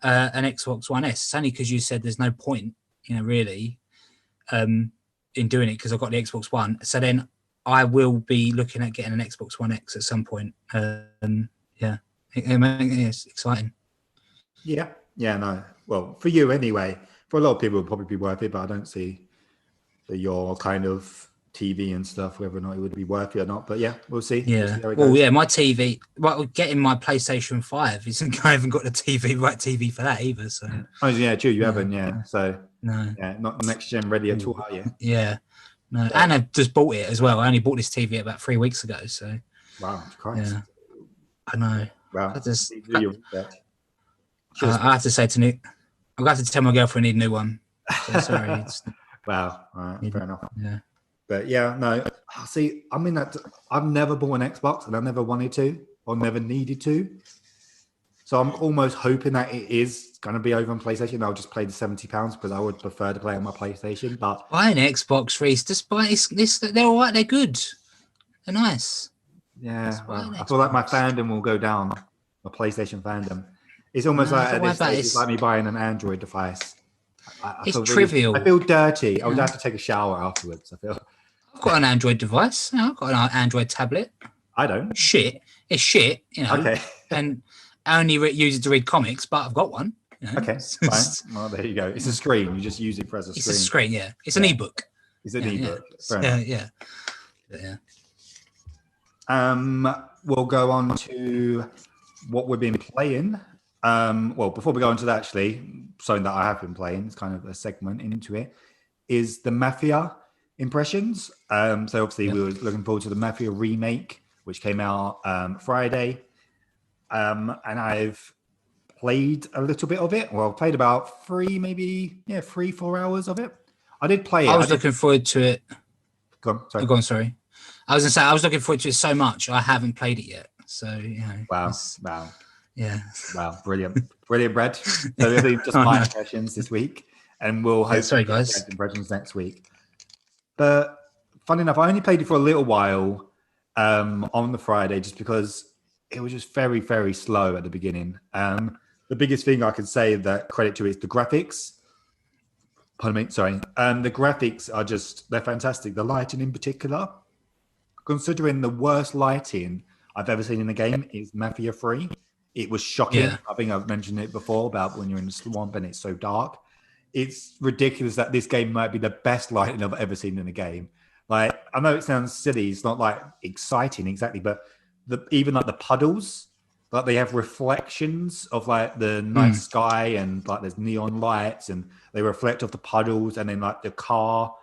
an Xbox One S. It's only because you said there's no point, really, in doing it, because I've got the Xbox One. So then I will be looking at getting an Xbox One X at some point. It's exciting. Yeah, no. Well, for you anyway. For a lot of people, it'll probably be worth it, but I don't see your kind of TV and stuff, whether or not it would be worth it or not. But yeah, we'll see. Yeah. We'll see how it goes. Yeah, my TV. Well, getting my PlayStation 5 isn't. I haven't got the right TV for that either. So. Oh yeah, true. You haven't. Yeah. So. No. Yeah, not next gen ready at all, are you? Yeah. No, and I've just bought it as well. I only bought this TV about 3 weeks ago. So. Wow, Christ. Yeah. I know. Wow. I have to say to Nick, I'm going to have to tell my girlfriend I need a new one. So sorry. Wow. All right, fair enough. Yeah. But yeah, no. See, I mean that I've never bought an Xbox, and I never wanted to or never needed to. So I'm almost hoping that it is going to be over on PlayStation. I'll just play the £70 because I would prefer to play on my PlayStation. But buy an Xbox, Reece. Just buy this. They're all right. They're good. They're nice. Yeah. Well, I feel like my fandom will go down. My PlayStation fandom. It's almost like at this stage, it's like me buying an Android device. It's trivial. I feel dirty. I would have to take a shower afterwards. I've got an Android device. I've got an Android tablet. I don't. Shit. It's shit, Okay. And I only use it to read comics, but I've got one. Okay, fine. Well, there you go. It's a screen. You just use it for as a screen. It's a screen, yeah. It's an ebook. It's an ebook. Yeah. We'll go on to what we've been playing. Well, before we go into that, actually, something that I have been playing, it's kind of a segment into it, is the Mafia impressions. So obviously we were looking forward to the Mafia Remake, which came out Friday. And I've played a little bit of it. Well, I played about 3-4 hours of it. I did play it. I was looking forward to it. Go on, sorry. I was going to say, I was looking forward to it so much. I haven't played it yet. So, Wow. Yeah. Wow. Brilliant, Brad. So just my impressions this week. And we'll hopefully get impressions next week. But funny enough, I only played it for a little while on the Friday just because it was just very, very slow at the beginning. The biggest thing I can say that credit to is the graphics. Pardon me, sorry. The graphics are they're fantastic. The lighting in particular, considering the worst lighting I've ever seen in a game is Mafia 3. It was shocking. Yeah. I think I've mentioned it before about when you're in the swamp and it's so dark. It's ridiculous that this game might be the best lighting I've ever seen in a game. Like, I know it sounds silly. It's not like exciting exactly, but even like the puddles, like they have reflections of like the night sky and like there's neon lights and they reflect off the puddles. And then like the car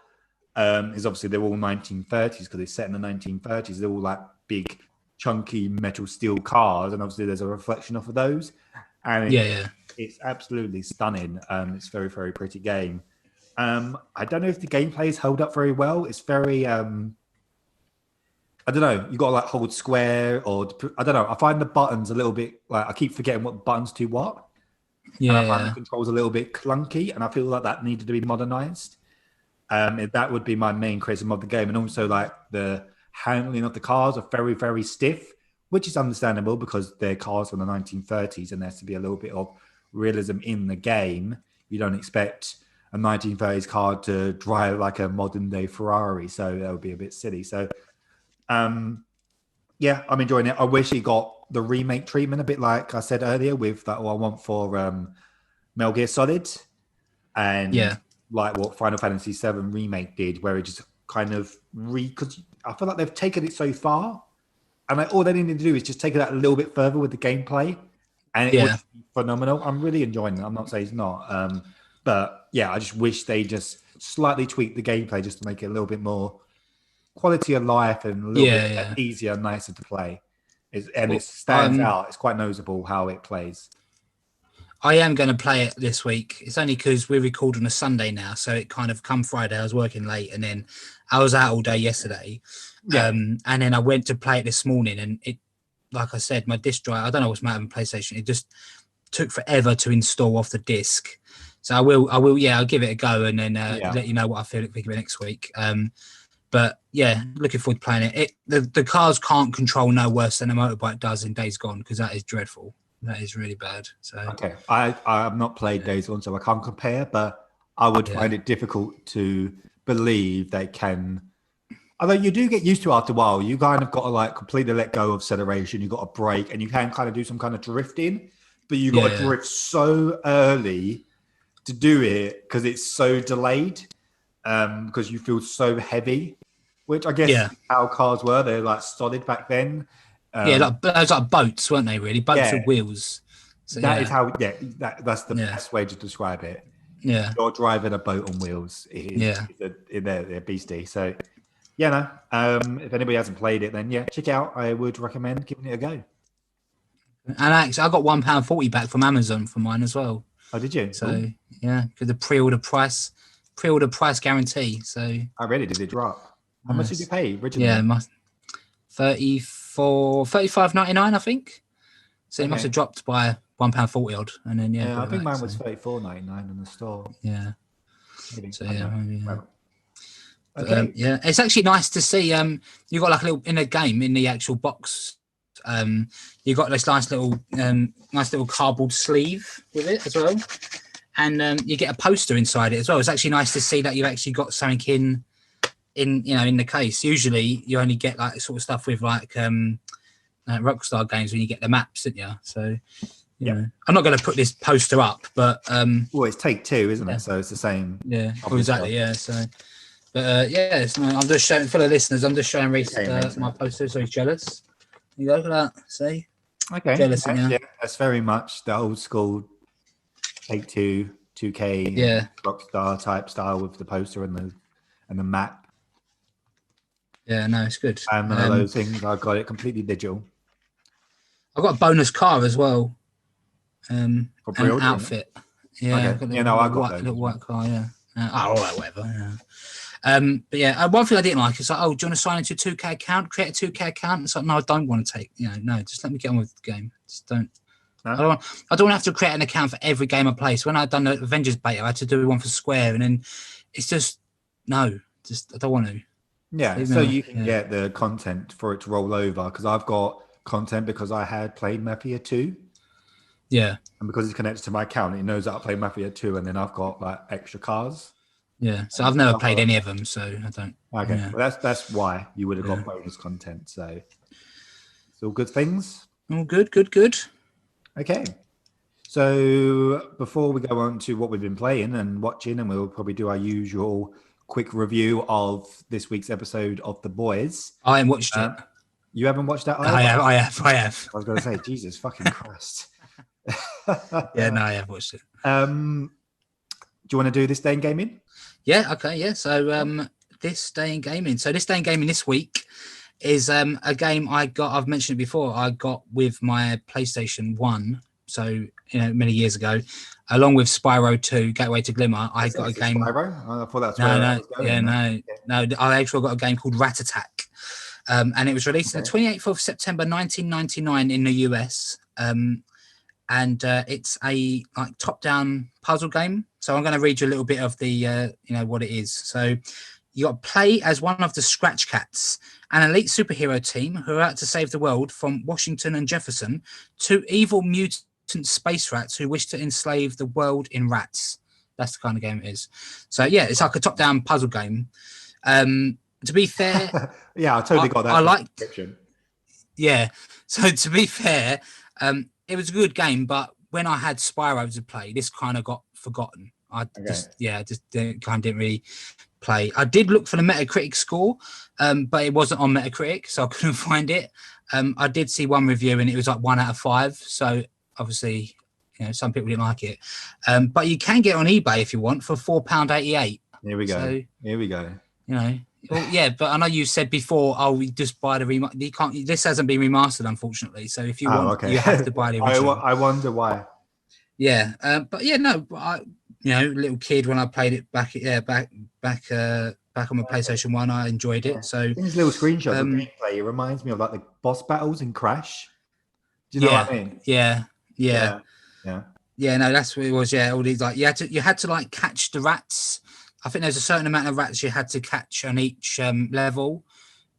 is obviously they're all 1930s because it's set in the 1930s. They're all like big, chunky metal steel cars. And obviously there's a reflection off of those. And it's absolutely stunning. It's a very, very pretty game. I don't know if the gameplay is held up very well. It's very I don't know. You got to like hold square, or I don't know. I find the buttons a little bit like I keep forgetting what buttons do what, and I find the controls a little bit clunky, and I feel like that needed to be modernized. That would be my main criticism of the game, and also like the handling of the cars are very, very stiff, which is understandable because they're cars from the 1930s, and there has to be a little bit of realism in the game. You don't expect a 1930s car to drive like a modern day Ferrari, so that would be a bit silly. So, yeah, I'm enjoying it. I wish it got the remake treatment, a bit like I said earlier, with that what I want for Metal Gear Solid, and like what Final Fantasy VII Remake did, where it just kind of because I feel like they've taken it so far, and all they need to do is just take it out a little bit further with the gameplay, and it was phenomenal. I'm really enjoying it. I'm not saying it's not, but yeah, I just wish they just slightly tweaked the gameplay just to make it a little bit more quality of life and a little bit easier, nicer to play. It stands out. It's quite noticeable how it plays. I am going to play it this week. It's only because we're recording on a Sunday now, so it kind of come Friday. I was working late, and then I was out all day yesterday. And then I went to play it this morning, and it, like I said, my disc drive. I don't know what's matter with PlayStation. It just took forever to install off the disc. So I will. Yeah, I'll give it a go, and then let you know what I think of it next week. But yeah, looking forward to playing it. The cars can't control no worse than a motorbike does in Days Gone, because that is dreadful. That is really bad. So okay, I have not played Days Gone, so I can't compare. But I would find it difficult to believe they can. Although you do get used to it after a while, you kind of got to like completely let go of acceleration. You got to brake, and you can kind of do some kind of drifting, but you got to drift so early to do it because it's so delayed. Because you feel so heavy, which I guess is how cars were. They're like solid back then. Those like boats, weren't they? Really, boats with wheels. So, that is how. Yeah, that's the best way to describe it. Yeah, you're driving a boat on wheels. They're beastie. So, yeah, no. If anybody hasn't played it, then check it out. I would recommend giving it a go. And actually, I got £1.40 back from Amazon for mine as well. Oh, did you? So because the pre-order price guarantee. So I really did it drop. How much did you pay originally? Yeah, $35.99, I think. So it must have dropped by £1.40 odd, and then I think mine was $34.99 in the store. Yeah. Maybe. So okay. It's actually nice to see. You got like a little in a game in the actual box. You got this nice little cardboard sleeve with it as well, and you get a poster inside it as well. It's actually nice to see that you've actually got something in the case. Usually you only get like sort of stuff with like Rockstar games when you get the maps, don't you? So you know, I'm not going to put this poster up, but well, it's Take-Two, isn't it? So it's the same. Yeah, exactly. Yeah, so. But I'm just showing for the listeners. I'm just showing Reece my poster, so he's jealous. You go, look at that. See? Okay. Jealous, yeah, that's very much the old school Take-Two, 2K, Rockstar type style with the poster and the map. Yeah, no, it's good. And one of those things, I got it completely digital. I got a bonus car as well. For an outfit. Yeah, okay. I got those. Little white car. Yeah. All right, whatever. Yeah. But one thing I didn't like is like, do you want to sign into a 2K account? Create a 2K account? It's like, no, I don't want to take. No, just let me get on with the game. Just don't. No? I don't want to have to create an account for every game I play. So when I'd done the Avengers beta, I had to do one for Square, and then it's just I don't want to. Yeah, so you can get the content for it to roll over, because I've got content because I had played Mafia 2. Yeah. And because it's connected to my account, it knows that I play Mafia 2, and then I've got like extra cars. Yeah, so I've never played any of them, so I don't. Okay, well, that's why you would have got bonus content. So it's all good things. All good. Okay, so before we go on to what we've been playing and watching, and we'll probably do our usual quick review of this week's episode of The Boys. I haven't watched it. You haven't watched that either? I have. I was going to say, Jesus fucking Christ. Yeah, no, I have watched it. Do you want to do This Day in Gaming? Yeah, okay, yeah. So This Day in Gaming. So This Day in Gaming this week is a game I've mentioned it before, I got with my PlayStation 1, so many years ago, along with Spyro 2, Gateway to Glimmer. I got a game. Spyro? I thought that's no. I actually got a game called Rat Attack. And it was released on the 28th of September 1999 in the US. And it's a like top-down puzzle game. So I'm going to read you a little bit of the what it is. So you got to play as one of the Scratch Cats, an elite superhero team who are out to save the world from Washington and Jefferson to evil mutant space rats who wish to enslave the world in rats. That's the kind of game it is. So yeah, it's like a top-down puzzle game. To be fair, yeah, I totally got that. I liked. Yeah. So to be fair, it was a good game, but when I had Spyro to play, this kind of got forgotten. I just didn't really play. I did look for the Metacritic score, but it wasn't on Metacritic, so I couldn't find it. I did see one review and it was like 1 out of 5. So obviously, some people didn't like it. But you can get it on eBay if you want for £4.88. Here we go. So, here we go. Well, yeah, but I know you said before, we just buy the remaster. You can't. This hasn't been remastered, unfortunately. So if you want, you have to buy the original. I wonder why. Yeah, but yeah, no, I, little kid when I played it back on my PlayStation 1, I enjoyed it. So these little screenshots of gameplay, it reminds me of like the boss battles in Crash. Do you know what I mean? Yeah. No, that's what it was. Yeah, all these like you had to like catch the rats. I think there's a certain amount of rats you had to catch on each level,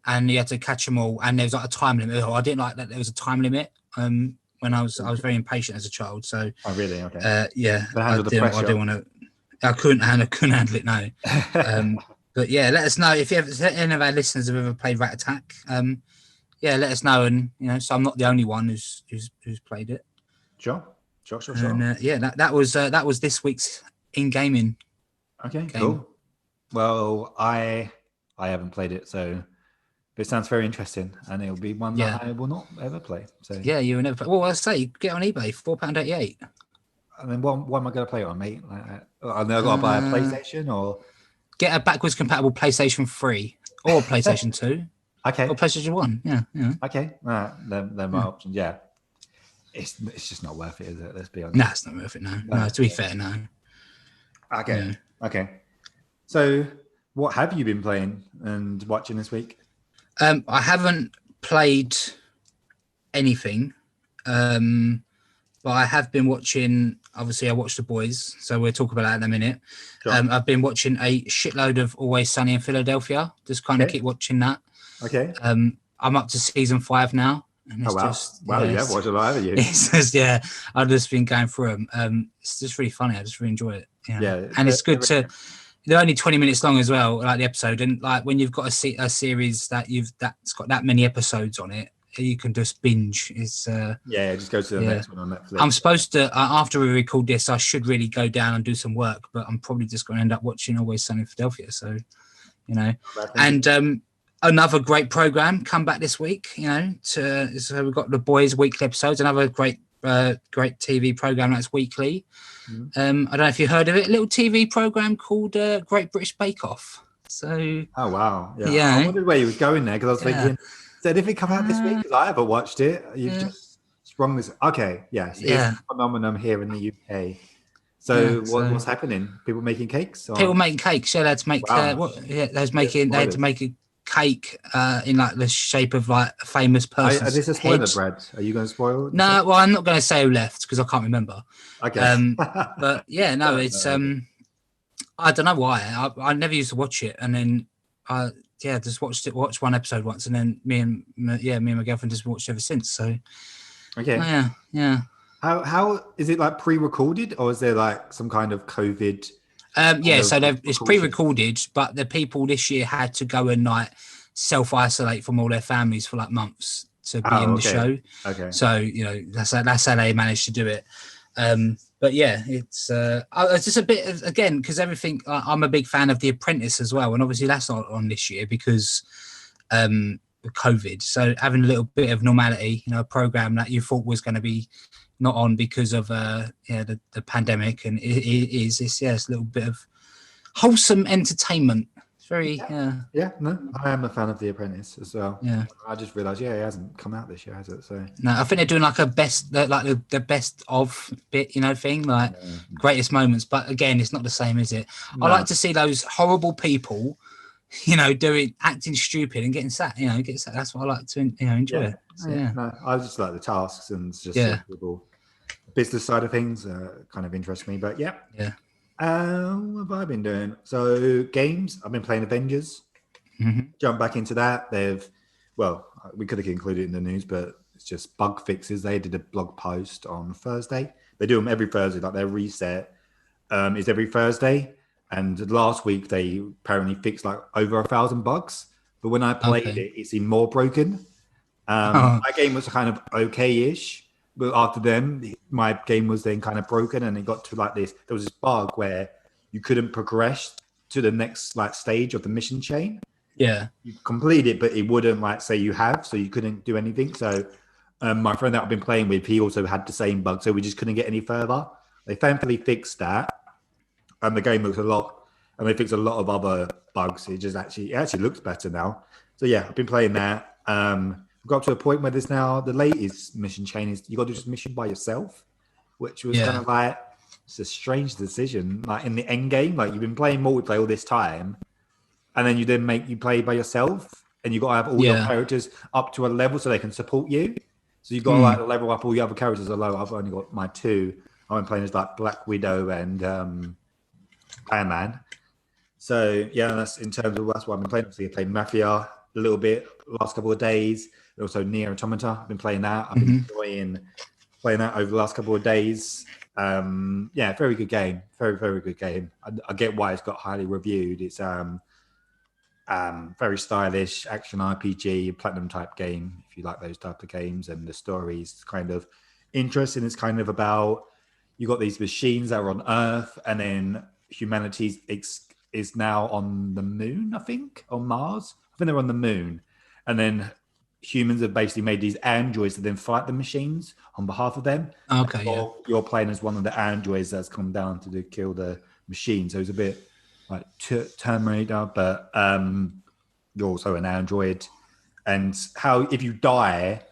and you had to catch them all. And there's like a time limit. I didn't like that there was a time limit. When I was very impatient as a child. So really? Okay. Yeah, I didn't want to. I couldn't handle it. No. But yeah, let us know if any of our listeners have ever played Rat Attack. Yeah, let us know, and so I'm not the only one who's played it. Sure. And yeah, that was this week's in gaming. Okay, cool. Well, I haven't played it, so it sounds very interesting, and it'll be one that I will not ever play. So yeah, you will never play. Well, I say get on eBay, £4.88. And then what am I going to play it on, mate? I've got to buy a PlayStation or get a backwards compatible PlayStation 3 or PlayStation 2. Okay. Or PlayStation 1. Yeah. Okay. They're my options. Yeah. It's just not worth it, is it? Let's be honest. No, it's not worth it. No. To be fair, no. Okay. Yeah. Okay. So, what have you been playing and watching this week? I haven't played anything, but I have been watching. Obviously, I watched The Boys, so we'll talk about that in a minute. Sure. I've been watching a shitload of Always Sunny in Philadelphia. Just kind of keep watching that. Okay. I'm up to season 5 now. And it's you have watched a lot, haven't you? It's just, I've just been going through them. It's just really funny. I just really enjoy it. Yeah, and it's good to. They're only 20 minutes long as well, like the episode. And like when you've got a series that's got that many episodes on it, you can just binge. It's just go to the next one on Netflix. I'm supposed to after we record this, I should really go down and do some work, but I'm probably just going to end up watching Always Sunny in Philadelphia. So, and another great program come back this week. So we've got The Boys weekly episodes. Another great TV program that's weekly. I don't know if you heard of it. A little TV program called Great British Bake Off. So. Oh wow! Yeah. I wondered where you was going there because I was thinking. Did it come out this week? Because I haven't watched it. You've just sprung this. Okay, yes, it's a phenomenon here in the UK. So, what's happening? People making cakes? Or? People making cakes. Yeah, they had to make. They had to make a cake in like the shape of like a famous person. Is this a spoiler, Brad? Are you going to spoil it? No, well, I'm not going to say who left because I can't remember. Okay. But yeah, no, it's I don't know why. I never used to watch it, and then just watched one episode once, and then me and my girlfriend just watched ever since. So okay, yeah. How is it like pre-recorded, or is there like some kind of COVID? So it's pre-recorded, but the people this year had to go and like self-isolate from all their families for like months to be in the show. Okay, so that's how they managed to do it. But yeah, it's just a bit of, again, because everything. I'm a big fan of The Apprentice as well, and obviously that's not on this year because COVID. So having a little bit of normality, a program that you thought was going to be not on because of the pandemic, and it's a little bit of wholesome entertainment. It's very No, I am a fan of The Apprentice as well. Yeah, I just realised it hasn't come out this year, has it? So no, I think they're doing like the best of bit, thing, like greatest moments. But again, it's not the same, is it? I like to see those horrible people doing acting stupid and getting sacked. Getting sacked. That's what I like to enjoy. Yeah. So, yeah. No, I just like the tasks and just Yeah. the business side of things kind of interest me. But yeah. Yeah. What have I been doing? So games. I've been playing Avengers. Jump back into that. We could have included it in the news, but it's just bug fixes. They did a blog post on Thursday. They do them every Thursday. Like their reset is every Thursday. And last week they apparently fixed like over 1,000 bugs. But when I played it, it seemed more broken. My game was kind of okay-ish. But after them, my game was then kind of broken, and it got to like this. There was this bug where you couldn't progress to the next like stage of the mission chain. Yeah, you complete it, but it wouldn't like say you have, so you couldn't do anything. So my friend that I've been playing with, he also had the same bug, so we just couldn't get any further. They thankfully fixed that, and the game looks and they fixed a lot of other bugs. It actually looks better now. So yeah, I've been playing that. We've got to a point where there's now the latest mission chain is you got to do this mission by yourself, which was kind of like it's a strange decision. Like in the end game, like you've been playing multiplayer all this time. And then you play by yourself, and you got to have all your characters up to a level so they can support you. So you got to like level up all your other characters are low. I've only got my two. I've been playing as like Black Widow and Iron Man. So yeah, that's what I've been playing. Obviously, I played Mafia a little bit last couple of days. Also, Nier Automata. I've been playing that. I've been enjoying playing that over the last couple of days. Very good game. Very, very good game. I get why it's got highly reviewed. It's very stylish action RPG, platinum type game. If you like those type of games, and the story is kind of interesting. It's kind of about you got these machines that are on Earth, and then humanity is now on the moon. I think on Mars. I think they're on the moon, and then humans have basically made these androids to then fight the machines on behalf of them. Okay, you're playing as one of the androids that's come down to kill the machine. So it's a bit like Terminator, but you're also an android. And how if you die,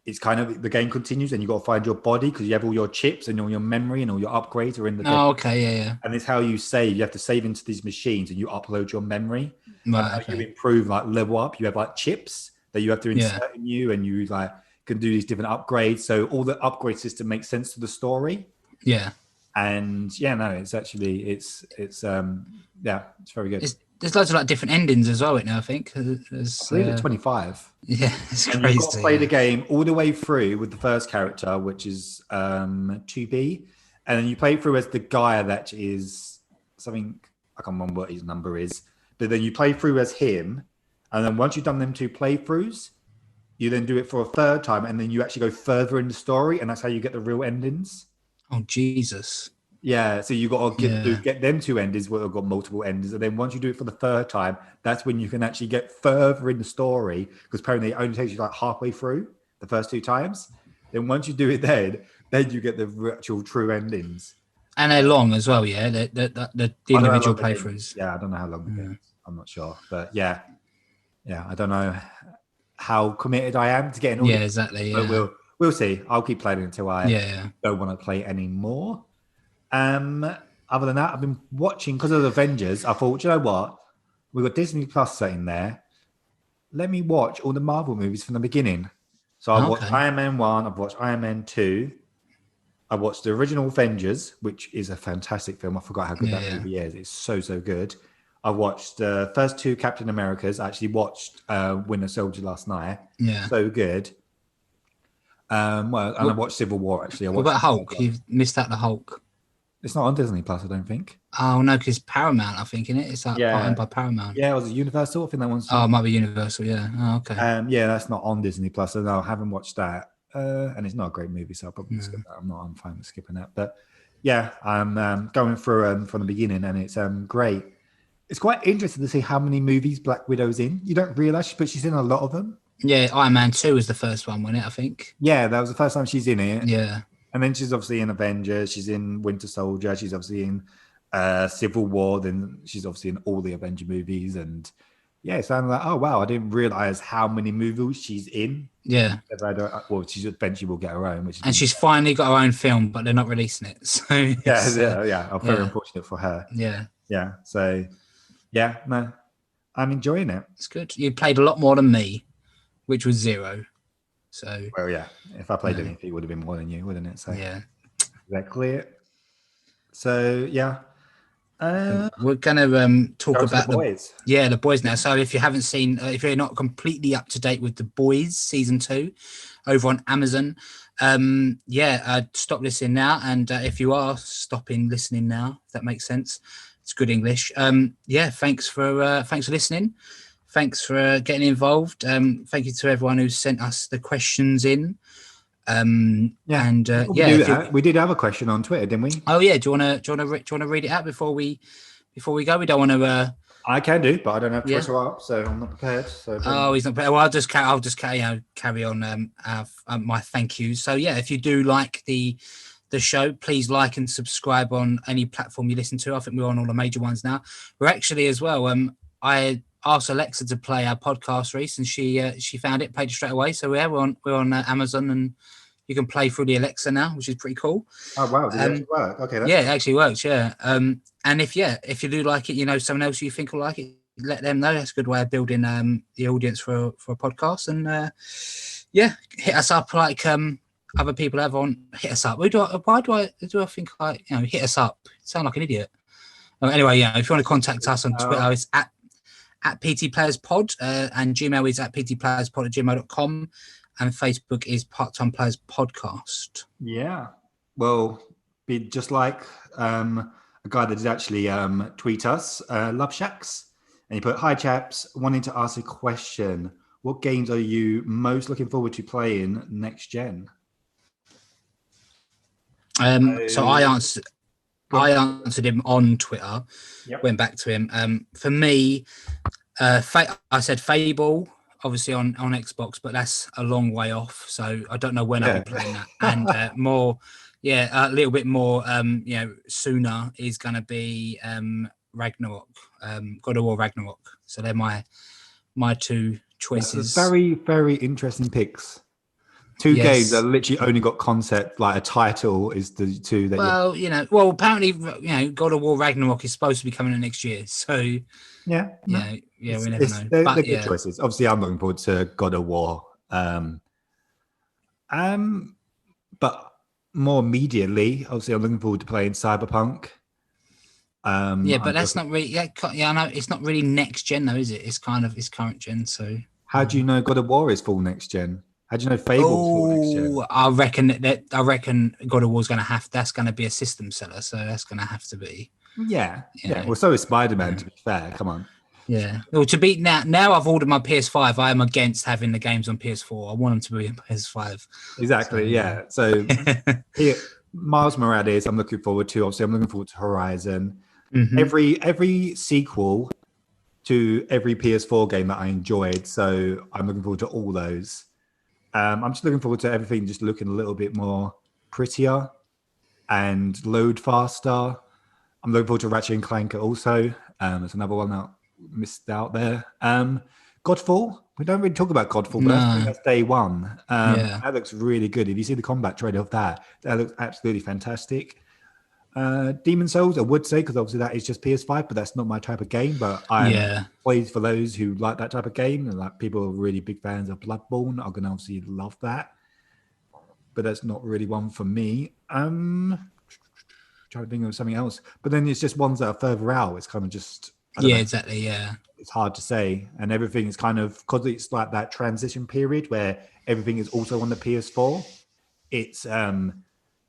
it's kind of the game continues, and you got to find your body because you have all your chips and all your memory and all your upgrades are in the. And it's how you save. You have to save into these machines, and you upload your memory. Right. You improve, like level up. You have like chips that you have to insert in you, and you like can do these different upgrades. So all the upgrade system makes sense to the story. Yeah. And it's actually it's very good. There's loads of like different endings as well. Now I think I believe it's 25. Yeah, it's and crazy. You've got to play the game all the way through with the first character, which is 2B, and then you play through as the guy that is something I can't remember what his number is, but then you play through as him, and then once you've done them 2 playthroughs, you then do it for a third time, and then you actually go further in the story, and that's how you get the real endings. Oh Jesus! Yeah, so you got to get them 2 endings where they've got multiple endings, and then once you do it for the third time, that's when you can actually get further in the story, because apparently it only takes you like halfway through the first 2 times. Then once you do it, then you get the actual true endings. And they're long as well, yeah. The individual playthroughs. I don't know how long it is. I'm not sure, but yeah, I don't know how committed I am to getting all. Yeah, exactly. Yeah. But we'll see. I'll keep playing until I don't want to play anymore. Other than that, I've been watching because of the Avengers. I thought, you know what? We've got Disney Plus sitting there. Let me watch all the Marvel movies from the beginning. So I've watched Iron Man 1, I've watched Iron Man 2. I watched the original Avengers, which is a fantastic film. I forgot how good that movie is. It's so, so good. I watched the first 2 Captain Americas. I actually watched Winter Soldier last night. Yeah. So good. I watched Civil War, actually. What about Hulk? You've missed out the Hulk. It's not on Disney Plus, I don't think. Oh, no, because Paramount, I think, in it. It's owned by Paramount. Yeah, was it Universal? I think that one's... Oh, it might be Universal, yeah. Oh, okay. That's not on Disney Plus, so no, I haven't watched that. And it's not a great movie, so I'll probably skip that. I'm fine with skipping that. But yeah, I'm going through from the beginning, and it's great. It's quite interesting to see how many movies Black Widow's in. You don't realise, but she's in a lot of them. Yeah, Iron Man 2 was the first one, wasn't it, I think? Yeah, that was the first time she's in it. Yeah. And then she's obviously in Avengers. She's in Winter Soldier. She's obviously in Civil War. Then she's obviously in all the Avenger movies. And yeah, it's kind of like, oh, wow, I didn't realize how many movies she's in. Yeah. She eventually will get her own. She's finally got her own film, but they're not releasing it. So yeah. I'm very unfortunate for her. Yeah. Yeah. So, yeah, no. I'm enjoying it. It's good. You played a lot more than me, which was 0. So Well, yeah. If I played anything, it would have been more than you, wouldn't it? So yeah. exactly it. So yeah. We're gonna talk about the boys. The boys now. So if you haven't seen, if you're not completely up to date with the boys season 2 over on Amazon, stop listening now. And if you are stopping listening now, if that makes sense, it's good English. Thanks for listening. Thanks for getting involved. Thank you to everyone who sent us the questions in. We did have a question on Twitter, didn't we? Oh yeah, do you want to read it out before we go? We don't want to. I can do, but I don't have Twitter up, so I'm not prepared. So he's not prepared. Well, I'll just carry on my thank yous. So yeah, if you do like the show, please like and subscribe on any platform you listen to. I think we're on all the major ones now. We're actually as well. I asked Alexa to play our podcast, Reece, and she found it, played it straight away. So yeah, we're on Amazon, and you can play through the Alexa now, which is pretty cool. Oh wow, did it actually work? Okay, that's it actually works. Yeah, and if you do like it, someone else you think will like it, let them know. That's a good way of building the audience for a podcast. And hit us up like other people have on. Hit us up. Why do I think hit us up? Sound like an idiot. Anyway, if you want to contact us on Twitter, it's at PTPlayerspod, and Gmail is at PTPlayerspod@gmail.com, and Facebook is Part-Time Players Podcast. Yeah. Well, be just like a guy that did actually tweet us, Love Shacks, and he put, "Hi chaps, wanting to ask a question. What games are you most looking forward to playing next gen?" So I answered him on Twitter. Yep. Went back to him. For me, I said Fable, obviously on Xbox, but that's a long way off. So I don't know when I'll be playing that. And a little bit more, sooner is going to be Ragnarok, God of War Ragnarok. So they're my two choices. Very, very interesting picks. Two games that literally only got concept, like a title is the two that. Well, apparently, God of War Ragnarok is supposed to be coming in next year. So we never know. They're good choices. Obviously, I'm looking forward to God of War. But more immediately, obviously, I'm looking forward to playing Cyberpunk. But that's not really. I know it's not really next gen though, is it? It's current gen. So how do you know God of War is full next gen? How do you know Fable's full next gen? I reckon God of War's going to have. That's going to be a system seller, so that's going to have to be. Yeah. Well, so is Spider-Man. To be fair, come on. Yeah. Well, to be now, I've ordered my PS5. I am against having the games on PS4. I want them to be on PS5. Exactly. Yeah. So here, Miles Morales, I'm looking forward to. Obviously, I'm looking forward to Horizon. Mm-hmm. Every sequel to every PS4 game that I enjoyed. So I'm looking forward to all those. I'm just looking forward to everything just looking a little bit more prettier and load faster. I'm looking forward to Ratchet and Clank also. There's another one that missed out there. Godfall. We don't really talk about Godfall, but that's day one. That looks really good. If you see the combat trailer of that looks absolutely fantastic. Demon Souls, I would say, because obviously that is just PS5, but that's not my type of game. But I'm pleased for those who like that type of game, and like people who are really big fans of Bloodborne are going to obviously love that. But that's not really one for me. Trying to think of something else, but then it's just ones that are further out. It's kind of just exactly. Yeah, it's hard to say, and everything is kind of because it's like that transition period where everything is also on the PS4.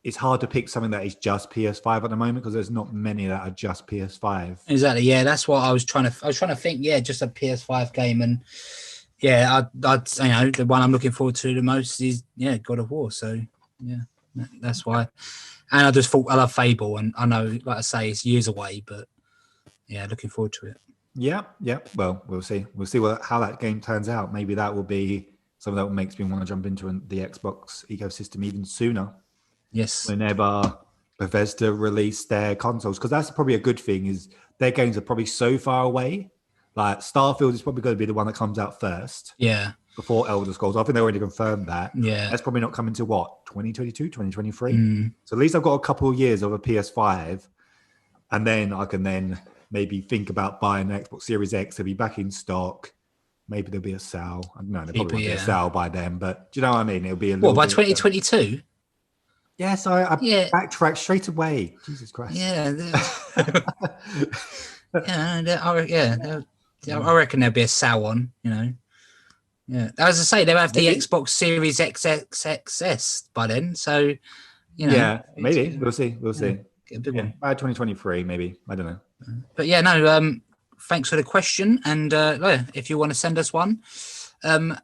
It's hard to pick something that is just PS5 at the moment because there's not many that are just PS5. Exactly. Yeah, that's what I was trying to think. Yeah, just a PS5 game, and the one I'm looking forward to the most is God of War. So yeah, that's why. And I just thought I love Fable, and I know, like I say, it's years away, but yeah, looking forward to it. Yeah. Well, we'll see. We'll see how that game turns out. Maybe that will be something that makes me want to jump into the Xbox ecosystem even sooner. Yes. Whenever Bethesda release their consoles, because that's probably a good thing, is their games are probably so far away. Like Starfield is probably going to be the one that comes out first. Yeah. Before Elder Scrolls. I think they already confirmed that. Yeah. That's probably not coming to 2022, 2023. So at least I've got a couple of years of a PS5, and then I can maybe think about buying an Xbox Series X. It'll be back in stock. Maybe there'll be a sale. No, there probably won't be a sale by then, but do you know what I mean? It'll be a little by bit, 2022? Yes, I backtracked straight away. Jesus Christ. Yeah. I reckon there'll be a sale on, Yeah. As I say, they'll have the Xbox Series XXXS by then. So, Yeah, maybe. We'll see. Get a big one. By 2023, maybe. I don't know. But yeah, no, thanks for the question. And if you want to send us one, What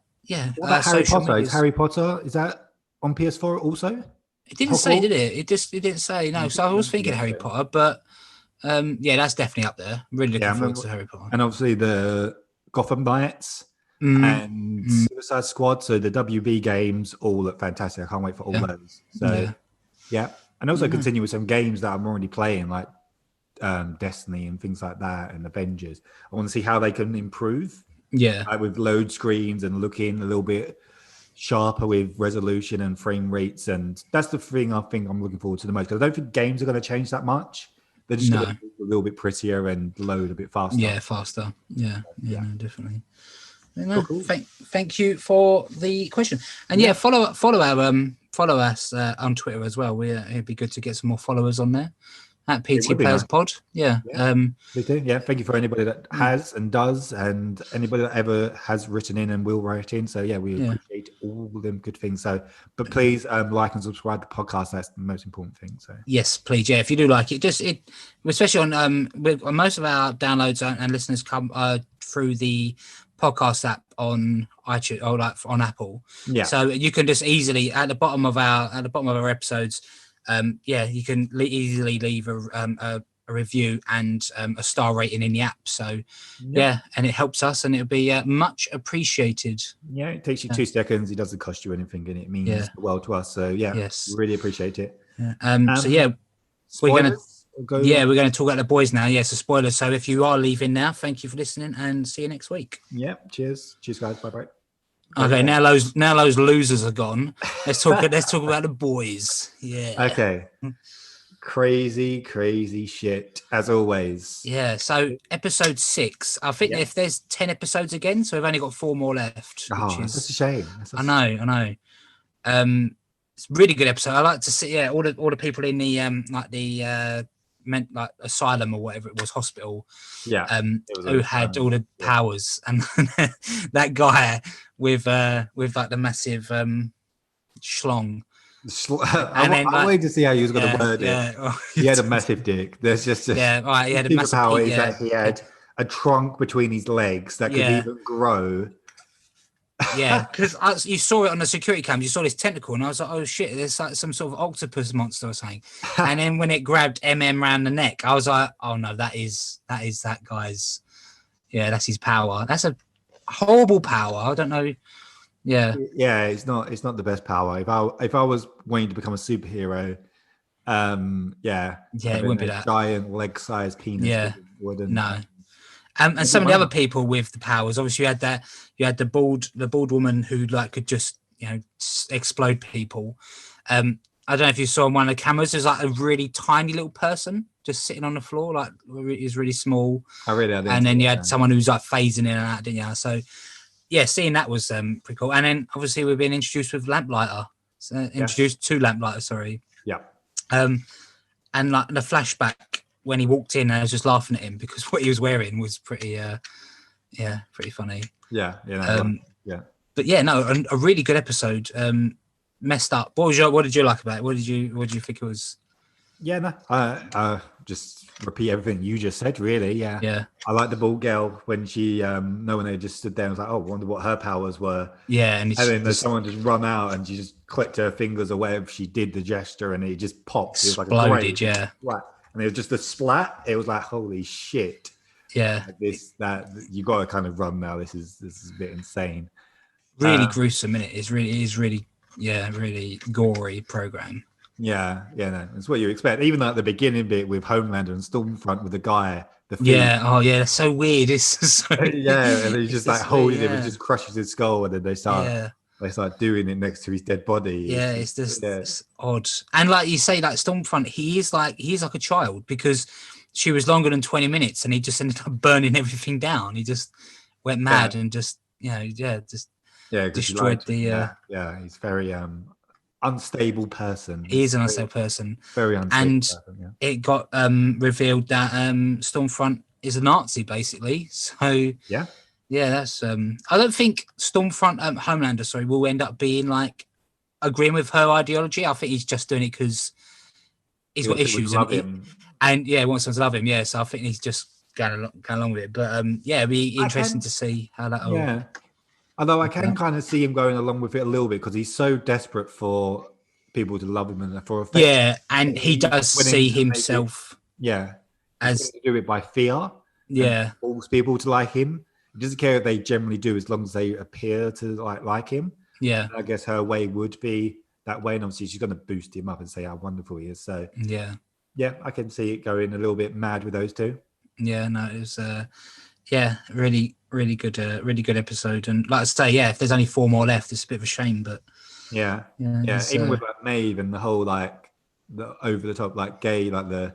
about Harry Potter? Is Harry Potter, is that on PS4 also? It didn't say, did it? It didn't say, no. So I was thinking Harry Potter, but that's definitely up there. Really looking forward to Harry Potter. And obviously the Gotham Knights and Suicide Squad. So the WB games all look fantastic. I can't wait for all those. So and also continue with some games that I'm already playing, like Destiny and things like that, and Avengers. I want to see how they can improve. Yeah, like with load screens and looking a little bit sharper with resolution and frame rates, and that's the thing I think I'm looking forward to the most, because I don't think games are going to change that much. They're just going to be a little bit prettier and load a bit faster. Yeah, faster. Yeah, no, definitely. Cool. Thank you for the question, and follow us on Twitter as well. It'd be good to get some more followers on there at PTPlayerspod. They do. Yeah, thank you for anybody that has and does, and anybody that ever has written in and will write in. So we appreciate all them good things. So, but please like and subscribe to the podcast. That's the most important thing. So yes, please. Yeah, if you do like it, especially on most of our downloads and listeners come through the podcast app on iTunes or like on Apple. Yeah. So you can just easily at the bottom of our episodes. You can easily leave a review and a star rating in the app. So, and it helps us, and it'll be much appreciated. Yeah, it takes you 2 seconds. It doesn't cost you anything, and it means the world to us. So, really appreciate it. Yeah. We're going to talk about the boys now. So spoilers. So if you are leaving now, thank you for listening, and see you next week. Cheers, guys. Bye. Okay, now those losers are gone. Let's talk about the boys. Yeah. Okay. Crazy shit as always. Yeah. So episode 6. I think if there's 10 episodes again, so we've only got 4 more left. That's a shame. I know. It's a really good episode. I like to see all the people in the like asylum or whatever it was, hospital, who had all the powers, and that guy with like the massive schlong. I waited to see how he was going to word it. He had a massive dick. There's just he had a massive power. Is that he had a trunk between his legs that could even grow. Yeah, because you saw it on the security cams. You saw this tentacle, and I was like, "Oh shit!" There's like some sort of octopus monster or something. And then when it grabbed around the neck, I was like, "Oh no, that is that guy's. Yeah, that's his power. That's a horrible power. I don't know. Yeah, it's not the best power. If I was wanting to become a superhero, it wouldn't be that giant leg-sized penis. Yeah, wouldn't. No. And some of the other people with the powers, obviously you had the bald woman who like could just explode people. I don't know if you saw on one of the cameras. There's like a really tiny little person just sitting on the floor, like is really small. I didn't. And then you had someone who's like phasing in and out, didn't you? So seeing that was pretty cool. And then obviously we've been introduced with Lamplighter, introduced to Lamplighter. Sorry. Yeah. And like the flashback. When he walked in, I was just laughing at him because what he was wearing was pretty funny. Yeah. But a really good episode. Messed up. What did you like about it? What did you think it was? Yeah, no, just repeat everything you just said. Really, yeah. I like the bald girl when she, no one had just stood there and was like, "Oh, I wonder what her powers were." Yeah, and then someone just run out and she just clicked her fingers or whatever she did the gesture, and it just popped. It was like exploded. Right. And it was just a splat. It was like, holy shit. Yeah. Like that you got to kind of run now. This is a bit insane. Really gruesome, innit? It is really gory program. Yeah, no, it's what you expect. Even like the beginning bit with Homelander and Stormfront with the guy. That's so weird. It's so and he's just like holding him and just crushes his skull, and then they start doing it next to his dead body. Yeah, it's odd. And like you say, like Stormfront, he's like a child because she was longer than 20 minutes, and he just ended up burning everything down. He just went mad and just just destroyed the. He's very unstable person. He is an unstable person, very unstable person. Yeah. It got revealed that Stormfront is a Nazi, basically. So that's I don't think Stormfront Homelander will end up being like agreeing with her ideology. I think he's just doing it because he's got issues and he wants someone to love him. Yeah, so I think he's just going along with it. But it'd be interesting to see how that. Although I can kind of see him going along with it a little bit because he's so desperate for people to love him and for affection. Yeah, and he does see himself. As to do it by fear. Yeah, force people to like him. He doesn't care if they generally do, as long as they appear to like him. Yeah, and I guess her way would be that way, and obviously she's going to boost him up and say how wonderful he is. So I can see it going a little bit mad with those two. Yeah, no, it was really good episode. And like I say, if there's only 4 more left, it's a bit of a shame, but even with like Maeve and the whole like the over the top like gay like the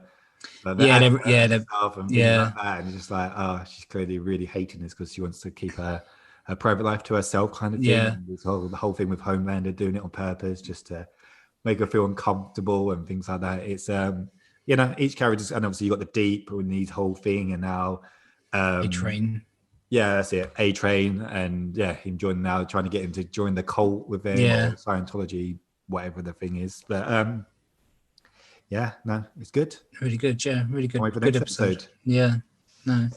stuff and like that, and it's just like she's clearly really hating this because she wants to keep her private life to herself kind of thing. And the whole thing with Homelander doing it on purpose just to make her feel uncomfortable and things like that. It's each character, and obviously you got the Deep and his whole thing, and now A-Train. Yeah, that's it. A-Train, and him joining now, trying to get him to join the cult with them or Scientology, whatever the thing is. But it's good. Really good, really good. Wait for the next episode. Yeah, no.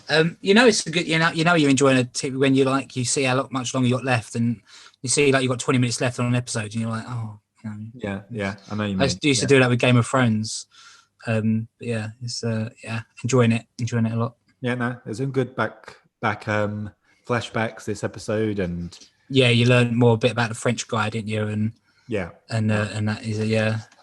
It's a good. You're enjoying it when you see how much longer you got left, and you see like you got 20 minutes left on an episode, and you're like, oh. Yeah, I know you mean. I used to do that with Game of Thrones. It's enjoying it a lot. Yeah, no, there's some good back flashbacks this episode, and you learned more a bit about the French guy, didn't you? And and that is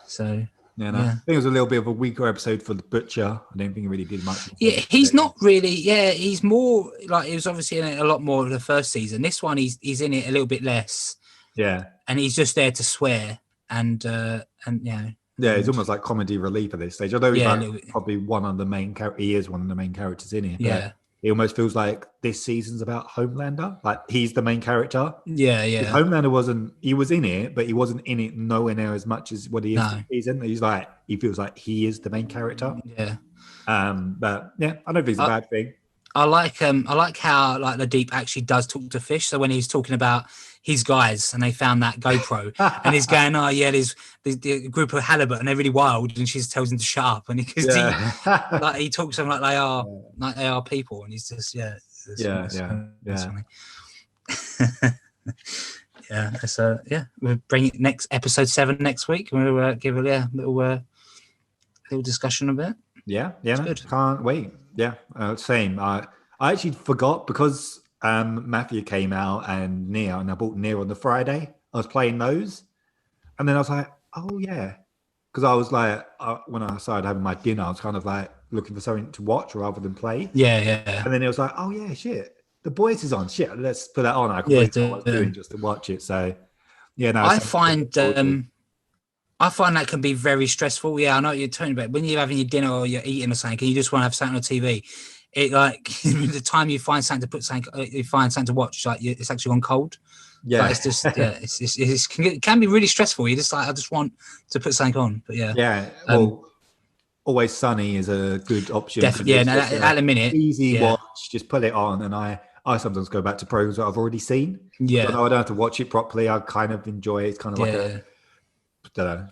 so. I think it was a little bit of a weaker episode for the Butcher. I don't think he really did much. He's not really. He's more like he was obviously in it a lot more of the first season. This one, he's in it a little bit less. Yeah, and he's just there to swear and he's almost like comedy relief at this stage. Although he's probably one of the main characters. He is one of the main characters in it. But it almost feels like this season's about Homelander. Like he's the main character. Yeah. Homelander wasn't. He was in it, but he wasn't in it nowhere near as much as what he is this season. He feels like he is the main character. Yeah. But I don't think it's a bad thing. I like how like the Deep actually does talk to Fish. So when he's talking about his guys and they found that GoPro and he's going, there's the group of halibut and they're really wild, and she just tells him to shut up, and he talks to them like they are people, and he's just funny. So we'll bring it next episode 7 next week. We'll give a little discussion of it. Good. Can't wait. Same. I actually forgot because Mafia came out and Nier, and I bought Nier on the Friday. I was playing those, and then I was like, oh yeah, because I was like, when I started having my dinner, I was kind of like looking for something to watch rather than play. And then it was like, oh yeah, shit, The Boys is on. Shit, let's put that on. I what I was doing just to watch it. So I find that can be very stressful. I know what you're talking about. When you're having your dinner or you're eating or something, and you just want to have something on TV, it like the time you find something to watch, like it's actually on cold. It's just it can be really stressful. You just like, I just want to put something on. But Always Sunny is a good option. Definitely, at the minute, easy watch. Just put it on, and I sometimes go back to programs that I've already seen. So I don't have to watch it properly. I kind of enjoy it. It's kind of like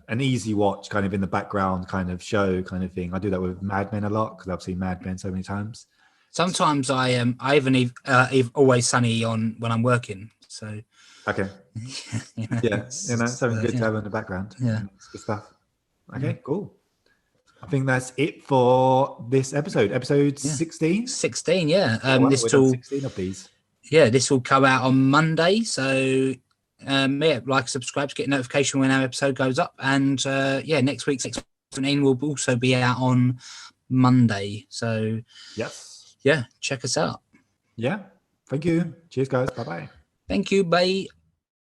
an easy watch, kind of in the background, kind of show, kind of thing. I do that with Mad Men a lot because I've seen Mad Men so many times. Sometimes I even leave Always Sunny on when I'm working. So okay, something good to have in the background. It's good stuff. Okay, cool. I think that's it for this episode. Episode 16. 16, yeah. This will 16 of these. Yeah, this will come out on Monday. So like, subscribe to get a notification when our episode goes up. And next week's 17 will also be out on Monday. So check us out. Thank you. Cheers, guys. Bye-bye. Thank you. Bye.